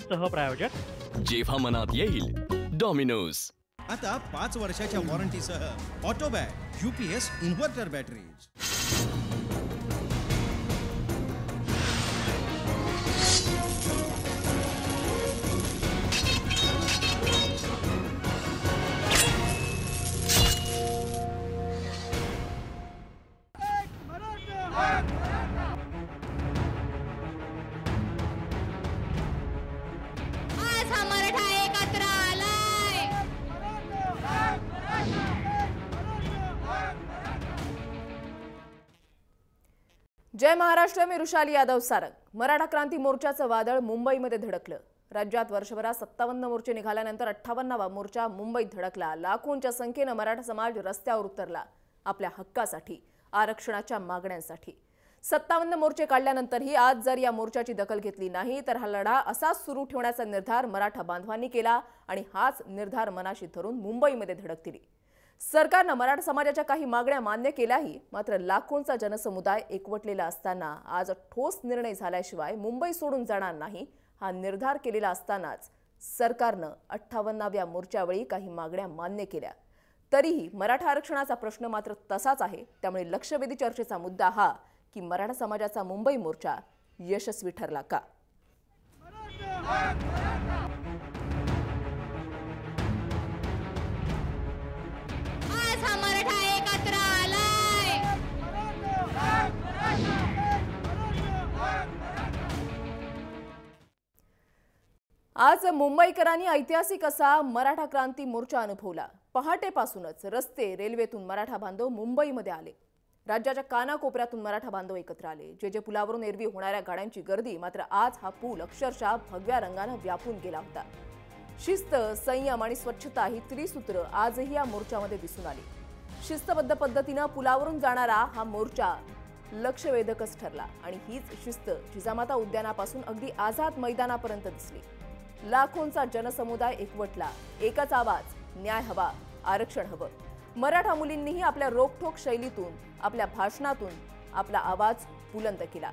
सहप्रायोजक जेव्हा मनात येईल डॉमिनोज। आता 5 वर्षाच्या वॉरंटीसह ऑटोबॅट UPS इन्व्हर्टर बॅटरीज। जय महाराष्ट्र में रुशाली यादव सारंग। मराठा क्रांती मोर्चाचं वादळ मुंबईमध्ये धडकलं। राज्यात वर्षभरात 57 मोर्चे निघाल्यानंतर 58वा मोर्चा मुंबईत धडकला। लाखोंच्या संख्येने मराठा समाज रस्त्यावर उतरला आपल्या हक्कासाठी, आरक्षणाच्या मागण्यांसाठी। 57 मोर्चे काढल्यानंतरही आज जर या मोर्चाची दखल घेतली नाही तर हा लढा असाच सुरू ठेवण्याचा निर्धार मराठा बांधवांनी केला आणि हाच निर्धार मनाशी धरून मुंबईमध्ये धडक दिली। सरकारने मराठा समाजाच्या काही मागण्या मान्य केल्याही, मात्र लाखोंचा जनसमुदाय एकवटलेला असताना आज ठोस निर्णय झाल्याशिवाय मुंबई सोडून जाणार नाही हा निर्धार केलेला असतानाच सरकारने 58व्या मोर्चावेळी काही मागण्या मान्य केल्या। तरीही मराठा आरक्षणाचा प्रश्न मात्र तसाच आहे। त्यामुळे लक्षवेधी चर्चेचा मुद्दा हा की मराठा समाजाचा मुंबई मोर्चा यशस्वी ठरला का? आज मुंबईकरांनी ऐतिहासिक असा मराठा क्रांती मोर्चा अनुभवला। पहाटेपासूनच रस्ते, रेल्वेतून मराठा बांधव मुंबईमध्ये आले। राज्याच्या कानाकोपऱ्यातून मराठा बांधव एकत्र आले। जे पुलावरून एरवी होणाऱ्या गाड्यांची गर्दी, मात्र आज हा पूल अक्षरशः भगव्या रंगाने व्यापून गेला होता। शिस्त, संयम आणि स्वच्छता ही त्रिसूत्र आजही या मोर्चामध्ये दिसून आली। शिस्तबद्ध पद्धतीने पुलावरून जाणारा हा मोर्चा लक्षवेधकच ठरला आणि हीच शिस्त जिजामाता उद्यानापासून अगदी आझाद मैदानापर्यंत दिसली। लाखोंचा जनसमुदाय एकवटला। एकच आवाज, न्याय हवा, आरक्षण हवं। मराठा मुलींनीही आपल्या रोखठोक शैलीतून, आपल्या भाषणातून आपला आवाज बुलंद केला।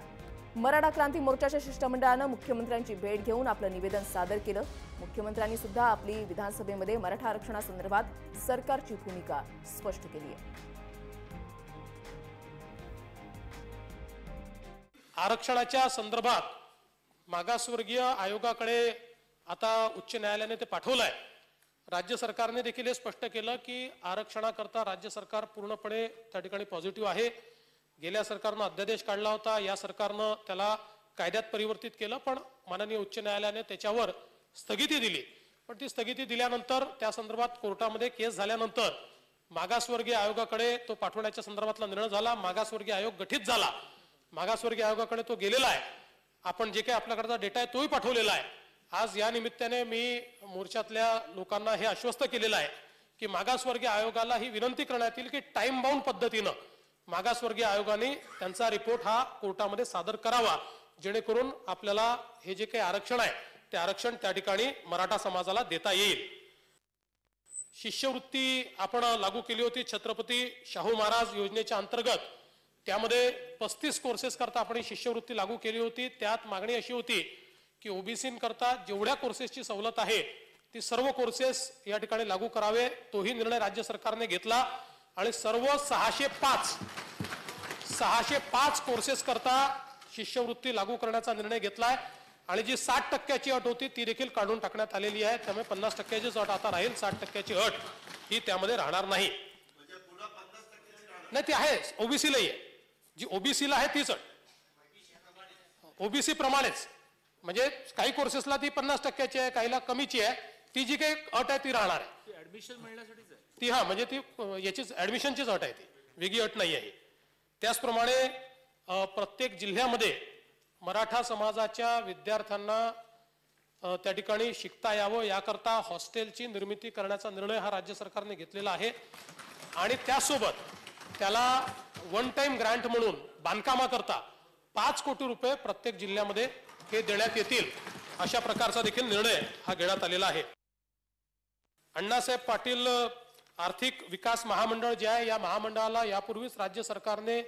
मराठा क्रांती मोर्चाच्या शिष्टमंडळाने मुख्यमंत्र्यांची भेट घेऊन आपलं निवेदन सादर केलं। मुख्यमंत्र्यांनी सुद्धा आपली विधानसभेमध्ये मराठा आरक्षणासंदर्भात सरकारची भूमिका स्पष्ट केली आहे। आरक्षणाच्या संदर्भात मागासवर्गीय आयोगाकडे आता उच्च न्यायालयाने ते पाठवलंय। राज्य सरकारने देखील हे स्पष्ट केलं की आरक्षणाकरता राज्य सरकार पूर्णपणे त्या ठिकाणी पॉझिटिव्ह आहे। गेल्या सरकारने अध्यादेश काढला होता, या सरकारने त्याला कायद्यात परिवर्तित केलं, पण माननीय उच्च न्यायालयाने त्याच्यावर स्थगिती दिली। पण ती स्थगिती दिल्यानंतर त्या संदर्भात कोर्टामध्ये केस झाल्यानंतर मागासवर्गीय आयोगाकडे तो पाठवण्याच्या संदर्भातला निर्णय झाला। मागासवर्गीय आयोग गठीत झाला। मागासवर्गीय आयोगाकडे तो गेलेला आहे। आपण जे काही आपल्याकडचा डेटा आहे तोही पाठवलेला आहे। आज या निमित्ताने मी मोर्चातल्या लोकांना हे आश्वस्त केलेलं आहे की मागासवर्गीय आयोगाला ही विनंती करण्यात येईल की टाइम बाउंड पद्धतीने मागासवर्गीय आयोगाने त्यांचा रिपोर्ट हा कोर्टामध्ये सादर करावा, जेणेकरून आपल्याला हे जे काही आरक्षण आहे ते आरक्षण त्या ठिकाणी मराठा समाजाला देता येईल। शिष्यवृत्ती आपण लागू केली होती छत्रपती शाहू महाराज योजनेच्या अंतर्गत। त्यामध्ये 35 कोर्सेस करता आपण शिष्यवृत्ती लागू केली होती। त्यात मागणी अशी होती की ओबीसी करता जेवढ्या कोर्सेसची सवलत आहे ती सर्व कोर्सेस या ठिकाणी लागू करावे। तोही निर्णय राज्य सरकारने घेतला आणि सर्व 605 कोर्सेस करता शिष्यवृत्ती लागू करण्याचा निर्णय घेतलाय आणि जी 60% अट होती ती देखील काढून टाकण्यात आलेली आहे। त्यामुळे 50%ची अट आता राहील, 60%ची अट ही त्यामध्ये राहणार नाही। नाही, ती आहे ओबीसीला आहे, जी ओबीसीला आहे तीच अट, ओबीसी प्रमाणेच। म्हणजे काही कोर्सेसला ती 50%ची आहे, काहीला कमीची आहे। ती जी काही अट आहे ती राहणार आहे। ऍडमिशन मिळण्यासाठीच आहे ती, हा, म्हणजे ती याचीच ऍडमिशनचीच अट आहे, ती वेगळी अट नाही आहे। त्याचप्रमाणे प्रत्येक जिल्ह्यामध्ये मराठा समाजाच्या विद्यार्थ्यांना त्या ठिकाणी शिकता यावं याकरता हॉस्टेलची निर्मिती करण्याचा निर्णय हा राज्य सरकारने घेतलेला आहे आणि त्यासोबत त्याला वन टाइम ग्रँट म्हणून बांधकामाकरता 5 कोटी रुपये प्रत्येक जिल्ह्यामध्ये हे देण्यात येतील, अशा प्रकारचा देखील निर्णय हा घेण्यात आलेला आहे। अण्णासाहेब पाटील आर्थिक विकास महामंडळ जे आहे, या महामंडळाला यापूर्वीच राज्य सरकारने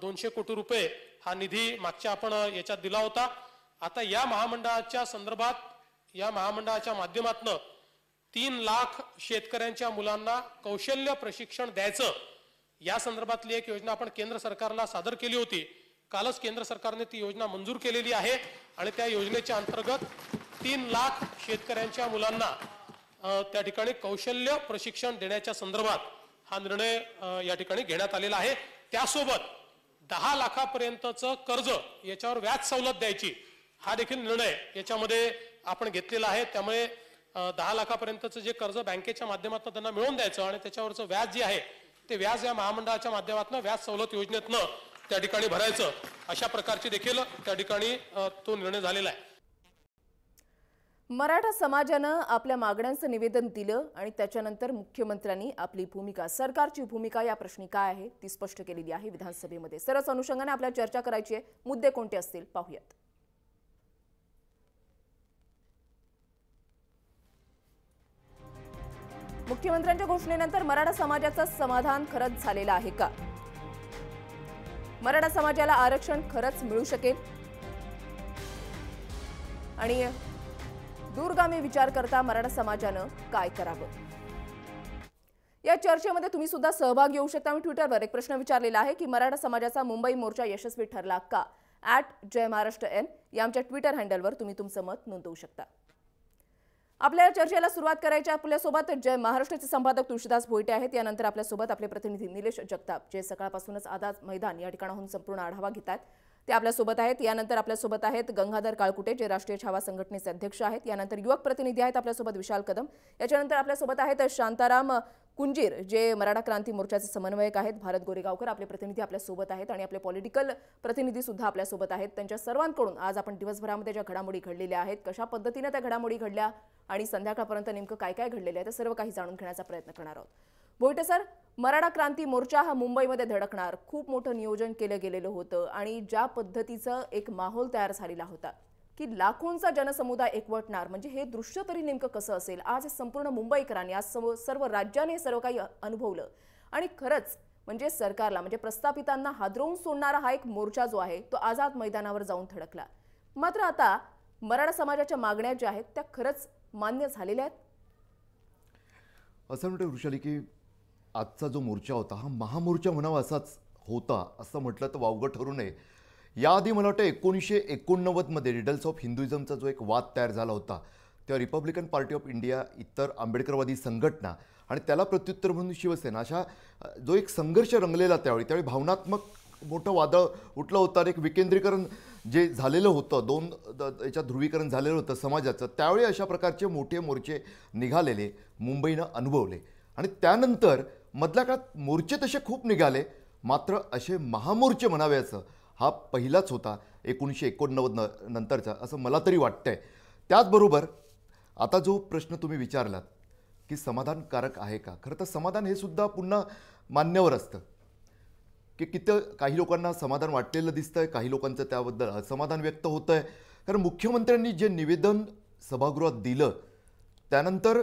200 कोटी रुपये हा निधी मागच्या आपण याच्यात दिला होता। आता या महामंडळाच्या संदर्भात या महामंडळाच्या माध्यमातून 3 लाख शेतकऱ्यांच्या मुलांना कौशल्य प्रशिक्षण द्यायचं या संदर्भातली एक योजना आपण केंद्र सरकारला सादर केली होती। कालच केंद्र सरकारने ती योजना मंजूर केलेली आहे आणि त्या योजनेच्या अंतर्गत 3 लाख शेतकऱ्यांच्या मुलांना त्या ठिकाणी कौशल्य प्रशिक्षण देण्याच्या संदर्भात हा निर्णय या ठिकाणी घेण्यात आलेला आहे। त्यासोबत 10 लाखापर्यंतचं कर्ज याच्यावर व्याज सवलत द्यायची हा देखील निर्णय याच्यामध्ये आपण घेतलेला आहे। त्यामुळे 10 लाखापर्यंतचं जे कर्ज बँकेच्या माध्यमातून त्यांना मिळवून द्यायचं आणि त्याच्यावरचं व्याज जे आहे ते व्याज या महामंडळाच्या माध्यमातून व्याज सवलत योजनेतनं त्या ठिकाणी भरायचं अशा प्रकारची देखील त्या ठिकाणी तो निर्णय झालेला आहे। मराठा समाजानं आपल्या मागण्यांचं निवेदन दिलं आणि त्याच्यानंतर मुख्यमंत्र्यांनी आपली भूमिका, सरकारची भूमिका या प्रश्नी काय आहे ती स्पष्ट केलेली आहे विधानसभेमध्ये। सरस अनुषंगाने आपल्याला चर्चा करायची आहे, मुद्दे कोणते असतील पाहूयात। मुख्यमंत्र्यांच्या घोषणेनंतर मराठा समाजाचं समाधान खरंच झालेलं आहे का? मराठा समाजाला आरक्षण खरंच मिळू शकेल? आणि दूरगामी विचार करता मराठा समाजानं काय करावं? या चर्चेमध्ये तुम्ही सुद्धा सहभाग घेऊ शकता। मी ट्विटरवर एक प्रश्न विचारलेला आहे की मराठा समाजाचा मुंबई मोर्चा यशस्वी ठरला का? @जयमहाराष्ट्रN या आमच्या ट्विटर हँडलवर तुम्ही तुमचं मत नोंदवू शकता। आपल्या चर्चेला सुरुवात करायची। आपल्यासोबत जय महाराष्ट्राचे संपादक तुळशीदास भोईटे आहेत। यानंतर आपल्यासोबत आपले प्रतिनिधी निलेश जगताप जे सकाळपासूनच आझाद मैदान या ठिकाणाहून संपूर्ण आढावा घेतात ते आपल्यासोबत आहेत। यानंतर आपल्यासोबत आहेत गंगाधर काळकुटे जे राष्ट्रीय छावा संघटनेचे अध्यक्ष आहेत। यानंतर युवक प्रतिनिधी आहेत आपल्यासोबत विशाल कदम। याच्यानंतर आपल्यासोबत आहेत शांताराम कुंजीर जे मराठा क्रांती मोर्चाचे समन्वयक आहेत। भारत गोरेगावकर आपले प्रतिनिधी आपल्यासोबत आहेत आणि आपले पॉलिटिकल प्रतिनिधी सुद्धा आपल्यासोबत आहेत। त्यांच्या सर्वांकडून आज आपण दिवसभरामध्ये ज्या घडामोडी घडलेल्या आहेत, कशा पद्धतीने त्या घडामोडी घडल्या आणि संध्याकाळपर्यंत नेमकं काय काय घडलेलं आहे ते सर्व काही जाणून घेण्याचा प्रयत्न करणार आहोत। भोईटे सर, मराठा क्रांती मोर्चा हा मुंबईमध्ये धडकणार, खूप मोठं नियोजन केलं गेलेलं होतं आणि ज्या पद्धतीचं एक माहोल तयार झालेला होता की लाखोंचा जनसमुदाय एकवटणार, म्हणजे हे दृश्य तरी नेमकं कसं असेल? आज संपूर्ण मुंबईकरांनी, आज सर्व राज्याने सर्व काही अनुभवलं आणि खरंच म्हणजे सरकारला, म्हणजे प्रस्थापितांना हादरवून सोडणारा हा एक मोर्चा जो आहे तो आझाद मैदानावर जाऊन धडकला। मात्र आता मराठा समाजाच्या मागण्या ज्या आहेत त्या खरंच मान्य झालेल्या आहेत? असं म्हणतो वृषाली की आजचा जो मोर्चा होता हा महामोर्चा म्हणावा असाच होता असं म्हटलं तर वावगं ठरू नये। याआधी मला वाटतं 1989 मध्ये रिडल्स ऑफ हिंदुइझमचा जो एक वाद तयार झाला होता तेव्हा रिपब्लिकन पार्टी ऑफ इंडिया, इतर आंबेडकरवादी संघटना आणि त्याला प्रत्युत्तर म्हणून शिवसेना अशा जो एक संघर्ष रंगलेला त्यावेळी भावनात्मक मोठं वादळ उठलं होतं आणि एक विकेंद्रीकरण जे झालेलं होतं, दोन याच्यात ध्रुवीकरण झालेलं होतं समाजाचं, त्यावेळी अशा प्रकारचे मोठे मोर्चे निघालेले मुंबईनं अनुभवले आणि त्यानंतर मधल्या काळात मोर्चे तसे खूप निघाले, मात्र असे महामोर्चे म्हणाव्याचं हा पहिलाच होता 1989 नंतरचा असं मला तरी वाटतंय। त्याचबरोबर आता जो प्रश्न तुम्ही विचारलात की समाधानकारक आहे का, खरं तर समाधान हे सुद्धा पुन्हा मान्यवर असतं की काही लोकांना समाधान वाटलेलं दिसतंय, काही लोकांचं त्याबद्दल असमाधान व्यक्त होतंय। कारण मुख्यमंत्र्यांनी जे निवेदन सभागृहात दिलं त्यानंतर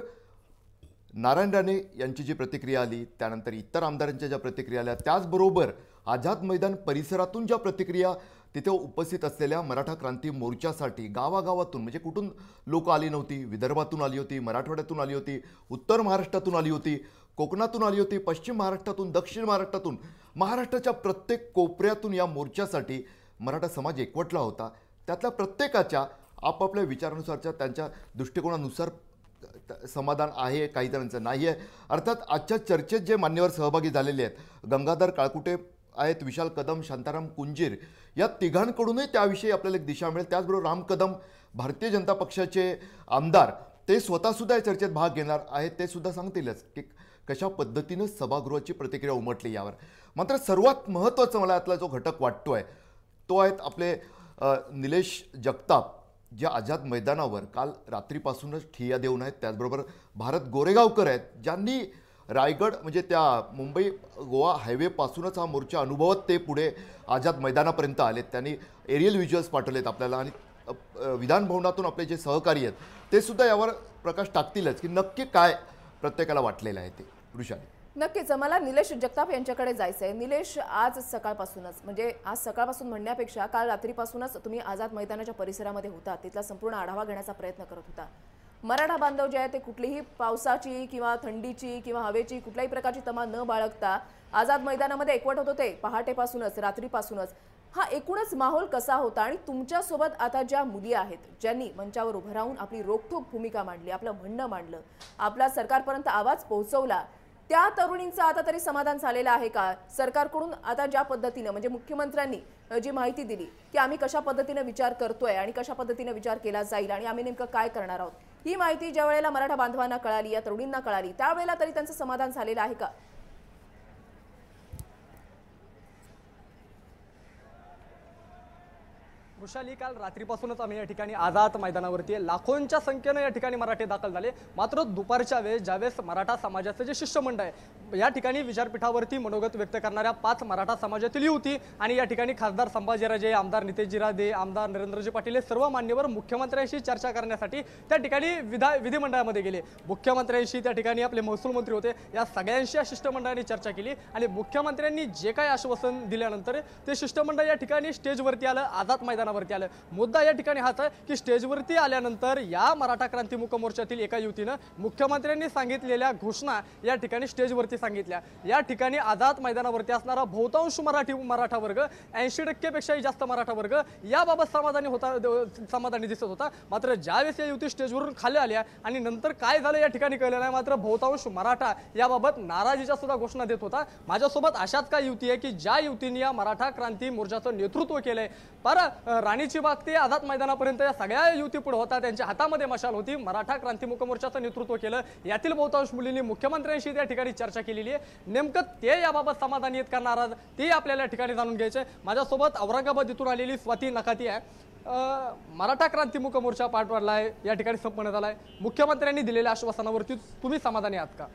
नारायण राणे यांची जी प्रतिक्रिया आली, त्यानंतर इतर आमदारांच्या ज्या प्रतिक्रिया आल्या, त्याचबरोबर आझाद मैदान परिसरातून ज्या प्रतिक्रिया तिथे उपस्थित असलेल्या मराठा क्रांती मोर्चासाठी गावागावातून, म्हणजे कुठून लोक आली नव्हती, विदर्भातून आली होती, मराठवाड्यातून आली होती, उत्तर महाराष्ट्रातून आली होती, कोकणातून आली होती, पश्चिम महाराष्ट्रातून, दक्षिण महाराष्ट्रातून, महाराष्ट्राच्या प्रत्येक कोपऱ्यातून या मोर्चासाठी मराठा समाज एकवटला होता। त्यातल्या प्रत्येकाच्या आपापल्या विचारानुसारच्या त्यांच्या दृष्टिकोनानुसार समाधान आहे, काही जणांचं नाही आहे। अर्थात आजच्या चर्चेत जे मान्यवर सहभागी झालेले आहेत, गंगाधर काळकुटे आहेत, विशाल कदम, शांताराम कुंजीर, या तिघांकडूनही त्याविषयी आपल्याला एक दिशा मिळेल। त्याचबरोबर राम कदम भारतीय जनता पक्षाचे आमदार, ते स्वतःसुद्धा या चर्चेत भाग घेणार आहेत, ते सुद्धा सांगतीलच की कशा पद्धतीनं सभागृहाची प्रतिक्रिया उमटली यावर। मात्र सर्वात महत्त्वाचा मला यातला जो घटक वाटतोय तो आहेत आपले निलेश जगताप, जे आझाद मैदानावर काल रात्रीपासूनच ठिय्या देऊन आहेत। त्याचबरोबर भारत गोरेगावकर आहेत, ज्यांनी रायगड म्हणजे त्या मुंबई गोवा हायवेपासूनच हा मोर्चा अनुभवत ते पुढे आझाद मैदानापर्यंत आलेत। त्यांनी एरियल व्हिज्युअल्स पाठवलेत आपल्याला आणि विधान भवनातून आपले जे सहकारी आहेत ते सुद्धा यावर प्रकाश टाकतीलच की नक्की काय प्रत्येकाला वाटलेलं आहे ते। वृषाली, नक्कीच मला निलेश जगताप यांच्याकडे जायचं आहे. निलेश, आज सकाळपासूनच म्हणजे आज सकाळपासून म्हणण्यापेक्षा काल रात्रीपासूनच तुम्ही आझाद मैदानाच्या परिसरामध्ये होता, तिथला संपूर्ण आढावा घेण्याचा प्रयत्न करत होता. मराठा बांधव जे आहे ते कुठलीही पावसाची किंवा थंडीची किंवा हवेची कुठल्याही प्रकारची तमा न बाळगता आझाद मैदानामध्ये एकवटत होते पहाटेपासूनच, रात्रीपासूनच. हा एकूणच माहोल कसा होता आणि तुमच्यासोबत आता ज्या मुली आहेत ज्यांनी मंचावर उभं राहून आपली रोखठोक भूमिका मांडली, आपलं म्हणणं मांडलं, आपला सरकारपर्यंत आवाज पोहोचवला, त्या तरुणींचं आता तरी समाधान झालेलं आहे का? सरकारकडून आता ज्या पद्धतीनं म्हणजे मुख्यमंत्र्यांनी जी माहिती दिली की आम्ही कशा पद्धतीने विचार करतोय आणि कशा पद्धतीने विचार केला जाईल आणि आम्ही नेमकं काय करणार आहोत, ही माहिती ज्या वेळेला मराठा बांधवांना कळाली, या तरुणींना कळाली, त्यावेळेला तरी त्यांचं समाधान झालेलं आहे का? वृषाली, काल रात्रीपासूनच आम्ही या ठिकाणी आझाद मैदानावरती लाखोंच्या संख्येने या ठिकाणी मराठे दाखल झाले. मात्र दुपारच्या वेळेस ज्यावेळेस मराठा समाजाचे जे शिष्टमंडळ आहे या ठिकाणी विचारपीठावरती मनोगत व्यक्त करणाऱ्या 5 मराठा समाजातील युवती आणि या ठिकाणी खासदार संभाजीराजे, आमदार नितेशजी राजे, आमदार नरेंद्रजी पाटील हे सर्व मान्यवर मुख्यमंत्र्यांशी चर्चा करण्यासाठी त्या ठिकाणी विधिमंडळामध्ये गेले. मुख्यमंत्र्यांशी त्या ठिकाणी आपले महसूल मंत्री होते, या सगळ्यांशी या शिष्टमंडळाने चर्चा केली आणि मुख्यमंत्र्यांनी जे काही आश्वासन दिल्यानंतर ते शिष्टमंडळ या ठिकाणी स्टेजवरती आलं, आझाद मैदानावरती आलं. मुद्दा या ठिकाणी हाच आहे की स्टेजवरती आल्यानंतर या मराठा क्रांती मूक मोर्चातील एका युवतीनं मुख्यमंत्र्यांनी सांगितलेल्या घोषणा या ठिकाणी स्टेजवरती सांगितल्या. या ठिकाणी आझाद मैदानावरती असणारा बहुतांश मराठा वर्ग 80% पेक्षाही जास्त मराठा वर्ग याबाबत समाधानी दिसत होता. मात्र ज्यावेळेस या युवती स्टेजवरून खाली आल्या आणि नंतर काय झालं या ठिकाणी कळलं नाही. मात्र बहुतांश मराठा याबाबत नाराजीच्या सुद्धा घोषणा देत होता. माझ्यासोबत अशाच काय युवती आहे की ज्या युवतींनी या मराठा क्रांती मोर्चाचं नेतृत्व केलंय. राणीची बाग ते आझाद मैदानापर्यंत या सगळ्या युवती पुढे होता, त्यांच्या हातामध्ये मशाल होती. मराठा क्रांती मूक मोर्चाचं नेतृत्व केलं. यातील बहुतांश मुलींनी मुख्यमंत्र्यांशी त्या ठिकाणी चर्चा केलेली आहे. नेमकं ते याबाबत समाधानी आहेत का नाराज ते आपल्याला या ठिकाणी जाणून घ्यायचंय. माझ्यासोबत औरंगाबाद इथून आलेली स्वाती नकाती आहे. मराठा क्रांती मूक मोर्चा पार पडलाय, या ठिकाणी संपन्न झालाय. मुख्यमंत्र्यांनी दिलेल्या आश्वासनावरती तुम्ही समाधानी आहात का?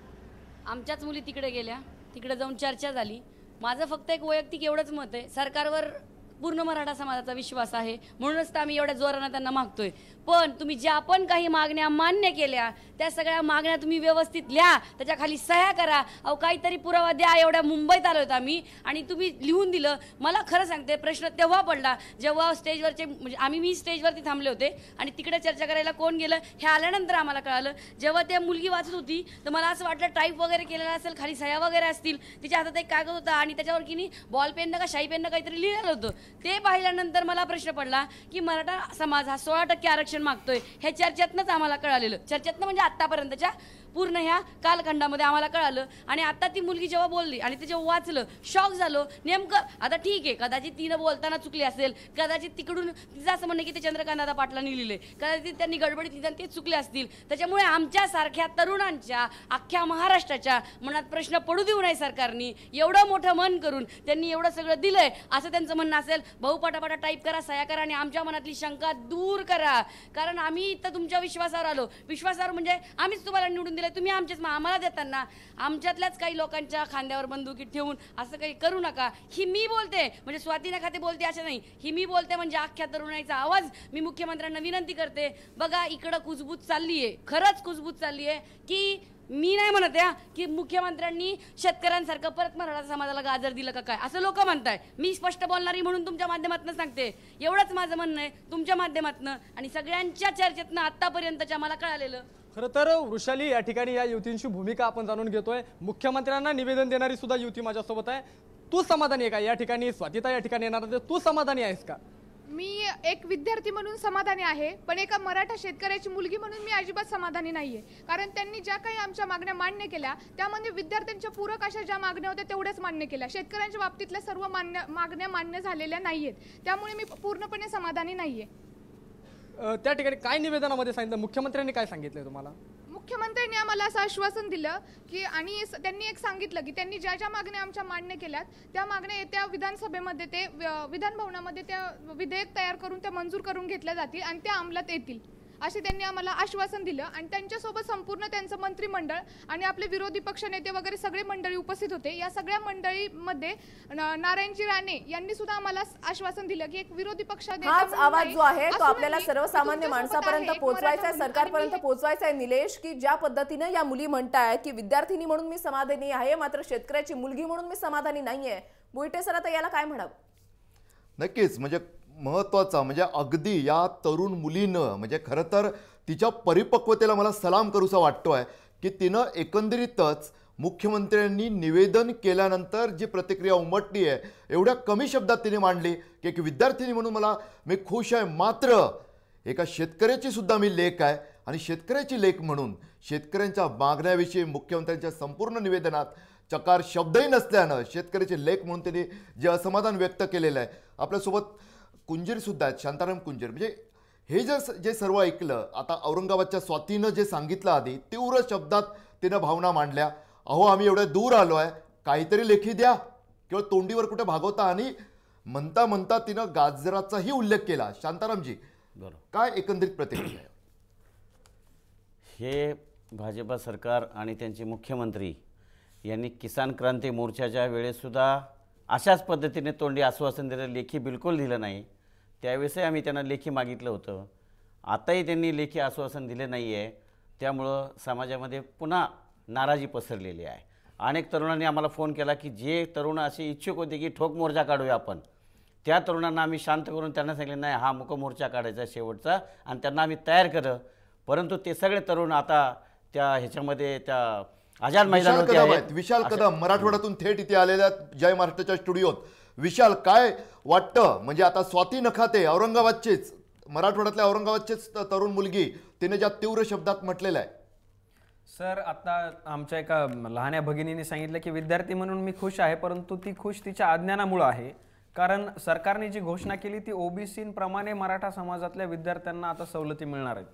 आमच्याच मुली तिकडे गेल्या, तिकडे जाऊन चर्चा झाली. माझं फक्त एक वैयक्तिक एवढंच मत आहे, सरकारवर पूर्ण मराठा समाजाचा विश्वास आहे, म्हणूनच तर आम्ही एवढ्या जोरानं त्यांना मागतोय. पण तुम्ही ज्या पण काही मागण्या मान्य केल्या त्या सगळ्या मागण्या तुम्ही व्यवस्थित लिहा, त्याच्या खाली सह्या करा. अहो काहीतरी पुरावा द्या. एवढ्या मुंबईत आलो होतो आम्ही आणि तुम्ही लिहून दिलं. मला खरं सांगते प्रश्न तेव्हा पडला जेव्हा स्टेजवरचे म्हणजे मी स्टेजवरती थांबले होते आणि तिकडे चर्चा करायला कोण गेलं हे आल्यानंतर आम्हाला कळालं. जेव्हा त्या मुलगी वाचत होती तर मला असं वाटलं टाईप वगैरे केलेला असेल, खाली सह्या वगैरे असतील. तिच्या हातात एक कागद होता आणि त्याच्यावर की नाही बॉल पेननं का शाई पेननं काहीतरी लिहिलेलं होतं. ते पाहिल्यानंतर मला प्रश्न पडला की मराठा समाज हा 16% आरक्षण मागतोय. हे चर्चेतनंच आम्हाला कळालेलं. चर्चेतनं म्हणजे आतापर्यंतच्या पूर्ण ह्या कालखंडामध्ये आम्हाला कळालं. आणि आता ती मुलगी जेव्हा बोलली आणि ते जेव्हा वाचलं शॉक झालो. नेमकं आता ठीक आहे, कदाचित तिनं बोलताना चुकली असेल, कदाचित तिकडून तिचं असं म्हणणं की ते चंद्रकांत दादा पाटलांनी लिहिले, कदाचित त्यांनी गडबडीत लिहिलं ते चुकले असतील. त्याच्यामुळे आमच्यासारख्या तरुणांच्या अख्ख्या महाराष्ट्राच्या मनात प्रश्न पडू देऊ नये सरकारनी. एवढं मोठं मन करून त्यांनी एवढं सगळं दिलंय असं त्यांचं म्हणणं असेल. भाऊ पटापटा टाईप करा, सह्या करा आणि आमच्या मनातली शंका दूर करा. कारण आम्ही इथं तुमच्या विश्वासावर आलो. विश्वासावर म्हणजे आम्हीच तुम्हाला निवडून दिलं, तुम्ही आमचेच आम्हाला देताना आमच्यातल्याच काही लोकांच्या खांद्यावर बंदुकी ठेवून असं काही करू नका. ही मी बोलते म्हणजे स्वाती नकाते बोलते असं नाही, ही मी बोलते म्हणजे अख्ख्या तरुणाईचा आवाज मी मुख्यमंत्र्यांना विनंती करते. बघा इकडं कुजबूज चालली आहे, खरंच कुजबूज चालली आहे की मी नाही म्हणत आहे की मुख्यमंत्र्यांनी शेतकऱ्यांसारखं परत मराठा समाजाला गाजर दिलं का काय असं लोक म्हणताय. मी स्पष्ट बोलणारी म्हणून तुमच्या माध्यमातून सांगते. एवढंच माझं म्हणणं आहे तुमच्या माध्यमातून आणि सगळ्यांच्या चर्चेतनं आतापर्यंतच्या मला कळालेलं. खरं तर वृषाली या ठिकाणी या युवतींची भूमिका आपण जाणून घेतोय. मुख्यमंत्र्यांना निवेदन देणारी सुद्धा युवती माझ्यासोबत आहे. तू समाधानी आहे का या ठिकाणी? स्वातीता या ठिकाणी येणार आहे, तू समाधानी आहेस का? मी एक विद्यार्थी म्हणून समाधानी आहे, पण एका मराठा शेतकऱ्याची मुलगी म्हणून मी अजिबात समाधानी नाहीये. कारण त्यांनी ज्या काही आमच्या मागण्या मान्य केल्या त्यामध्ये विद्यार्थ्यांच्या पूरक अशा ज्या मागण्या होत्या तेवढ्याच मान्य केल्या. शेतकऱ्यांच्या बाबतीतल्या सर्व मागण्या मान्य झालेल्या नाहीयेत. त्यामुळे मी पूर्णपणे समाधानी नाहीये. त्या ठिकाणी काय निवेदनामध्ये सांगितलं? मुख्यमंत्र्यांनी काय सांगितलंय तुम्हाला? मुख्यमंत्र्यांनी आम्हाला असं आश्वासन दिलं की आणि त्यांनी एक सांगितलं की त्यांनी ज्या ज्या मागण्या आमच्या मान्य केल्यात त्या मागण्या येत्या विधानसभेमध्ये ते विधान भवनामध्ये त्या विधेयक तयार करून त्या मंजूर करून घेतल्या जातील आणि त्या अंमलात येतील. असे त्यांनी आम्हाला आश्वासन दिलं आणि त्यांच्यासोबत संपूर्ण त्यांचं मंत्रिमंडळ आणि आपले विरोधी पक्ष नेते वगैरे सगळे मंडळी उपस्थित होते. या सगळ्या मंडळीमध्ये नारायणजी राणे यांनी सुद्धा आम्हाला आश्वासन दिलं की एक विरोधी पक्ष हाच आवाज जो आहे तो आपल्याला सर्वसामान्य माणसापर्यंत पोहोचवायचा आहे, सरकारपर्यंत पोहोचवायचा आहे. निलेश, की ज्या पद्धतीने या मुली म्हणतायत की विद्यार्थिनी म्हणून मी समाधानी आहे मात्र शेतकऱ्याची मुलगी म्हणून मी समाधानी नाहीये, मोहिते सर आता याला काय म्हणावं? नक्कीच, म्हणजे महत्त्वाचा म्हणजे अगदी या तरुण मुलीनं म्हणजे खरं तर तिच्या परिपक्वतेला मला सलाम करूसा वाटतोय की तिनं एकंदरीतच मुख्यमंत्र्यांनी निवेदन केल्यानंतर जी प्रतिक्रिया उमटली आहे एवढ्या कमी शब्दात तिने मांडली की एक विद्यार्थिनी म्हणून मी खुश आहे, मात्र एका शेतकऱ्याची सुद्धा मी लेक आहे आणि शेतकऱ्याची लेक म्हणून शेतकऱ्यांच्या मागण्याविषयी मुख्यमंत्र्यांच्या संपूर्ण निवेदनात चकार शब्दही नसल्यानं शेतकऱ्याची लेख म्हणून त्यांनी जे असमाधान व्यक्त केलेलं आहे. आपल्यासोबत कुंजीरसुद्धा आहेत, शांताराम कुंजीर. म्हणजे हे जे सर्व ऐकलं, आता औरंगाबादच्या स्वातीनं जे सांगितलं आधी तीव्र शब्दात तिनं भावना मांडल्या. अहो आम्ही एवढ्या दूर आलो आहे, काहीतरी लेखी द्या, केवळ तोंडीवर कुठे भागवता. आणि म्हणता म्हणता तिनं गाजराचाही उल्लेख केला. शांतारामजी, काय एकंदरीत प्रतिक्रिया आहे? हे भाजपा सरकार आणि त्यांचे मुख्यमंत्री यांनी किसान क्रांती मोर्चाच्या वेळेसुद्धा अशाच पद्धतीने तोंडी आश्वासन दिलं, लेखी बिलकुल दिलं नाही. त्यावेळेसही आम्ही त्यांना लेखी मागितलं होतं, आताही त्यांनी लेखी आश्वासन दिले नाही आहे. त्यामुळं समाजामध्ये पुन्हा नाराजी पसरलेली आहे. अनेक तरुणांनी आम्हाला फोन केला की जे तरुण असे इच्छुक होते की ठोक मोर्चा काढूया आपण, त्या तरुणांना आम्ही शांत करून त्यांना सांगितलं नाही, हा मूक मोर्चा काढायचा शेवटचा, आणि त्यांना आम्ही तयार केलं. परंतु ते सगळे तरुण आता त्या ह्याच्यामध्ये त्या आझाद मैदानावरती आहेत. विशाल कदम मराठवाड्यातून थेट इथे आलेल्या जय महाराष्ट्राच्या स्टुडिओत. विशाल, काय वाटतं? म्हणजे आता स्वाती नखाते औरंगाबादचेच, मराठवाड्यातल्या औरंगाबादचेच तरुण मुलगी, तिने ज्या तीव्र शब्दात म्हटलेलं आहे. सर, आता आमच्या एका लहान्या भगिनीने सांगितलं की विद्यार्थी म्हणून मी खुश आहे, परंतु ती खुश तिच्या अज्ञानामुळे आहे. कारण सरकारने जी घोषणा केली ती ओबीसींप्रमाणे मराठा समाजातल्या विद्यार्थ्यांना आता सवलती मिळणार आहेत.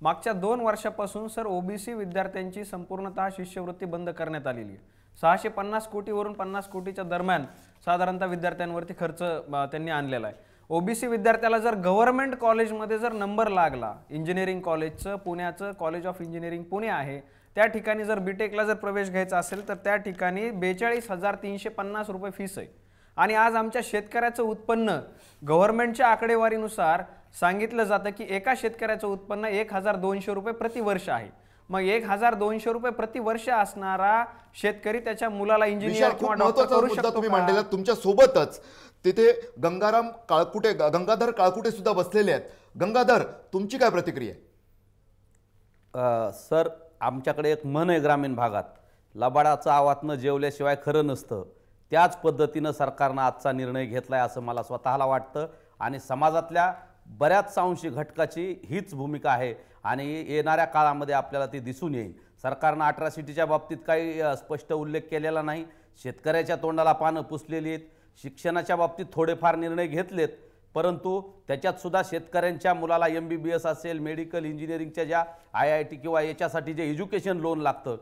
मागच्या 2 वर्षापासून सर ओबीसी विद्यार्थ्यांची संपूर्णतः शिष्यवृत्ती बंद करण्यात आलेली आहे. 650 कोटीवरून 50 कोटीच्या दरम्यान साधारणतः विद्यार्थ्यांवरती खर्च त्यांनी आणलेला आहे. ओबीसी विद्यार्थ्याला जर गव्हर्नमेंट कॉलेजमध्ये जर नंबर लागला, इंजिनिअरिंग कॉलेजचं, पुण्याचं कॉलेज ऑफ इंजिनिअरिंग पुणे आहे, त्या ठिकाणी जर बीटेकला जर प्रवेश घ्यायचा असेल तर त्या ठिकाणी 42,350 रुपये फीस आहे. आणि आज आमच्या शेतकऱ्याचं उत्पन्न गव्हर्नमेंटच्या आकडेवारीनुसार सांगितलं जातं की एका शेतकऱ्याचं उत्पन्न 1,200 रुपये प्रतिवर्ष आहे. मग 1,200 रुपये प्रतिवर्ष असणारा शेतकरी त्याच्या मुलाला इंजिनियर किंवा डॉक्टर करू शकतो तुम्ही मांडलेला. तुमच्या सोबतच तिथे गंगाधर काळकुटे सुद्धा बसलेले आहेत. गंगाधर, तुमची काय प्रतिक्रिया आहे? सर, आमच्याकडे एक म्हण आहे ग्रामीण भागात, लबाडाचं आवातनं जेवल्याशिवाय खरं नसतं. त्याच पद्धतीनं सरकारनं आजचा निर्णय घेतलाय असं मला स्वतःला वाटतं आणि समाजातल्या बऱ्याच अंशी घटकाची हीच भूमिका आहे आणि येणाऱ्या काळामध्ये आपल्याला ते दिसून येईल. सरकारनं अट्रॉसिटीच्या बाबतीत काही स्पष्ट उल्लेख केलेला नाही. शेतकऱ्याच्या तोंडाला पानं पुसलेली आहेत. शिक्षणाच्या बाबतीत थोडेफार निर्णय घेतलेत, परंतु त्याच्यात सुद्धा शेतकऱ्यांच्या मुलाला MBBS असेल, मेडिकल इंजिनिअरिंगच्या ज्या IIT किंवा याच्यासाठी जे एज्युकेशन लोन लागतं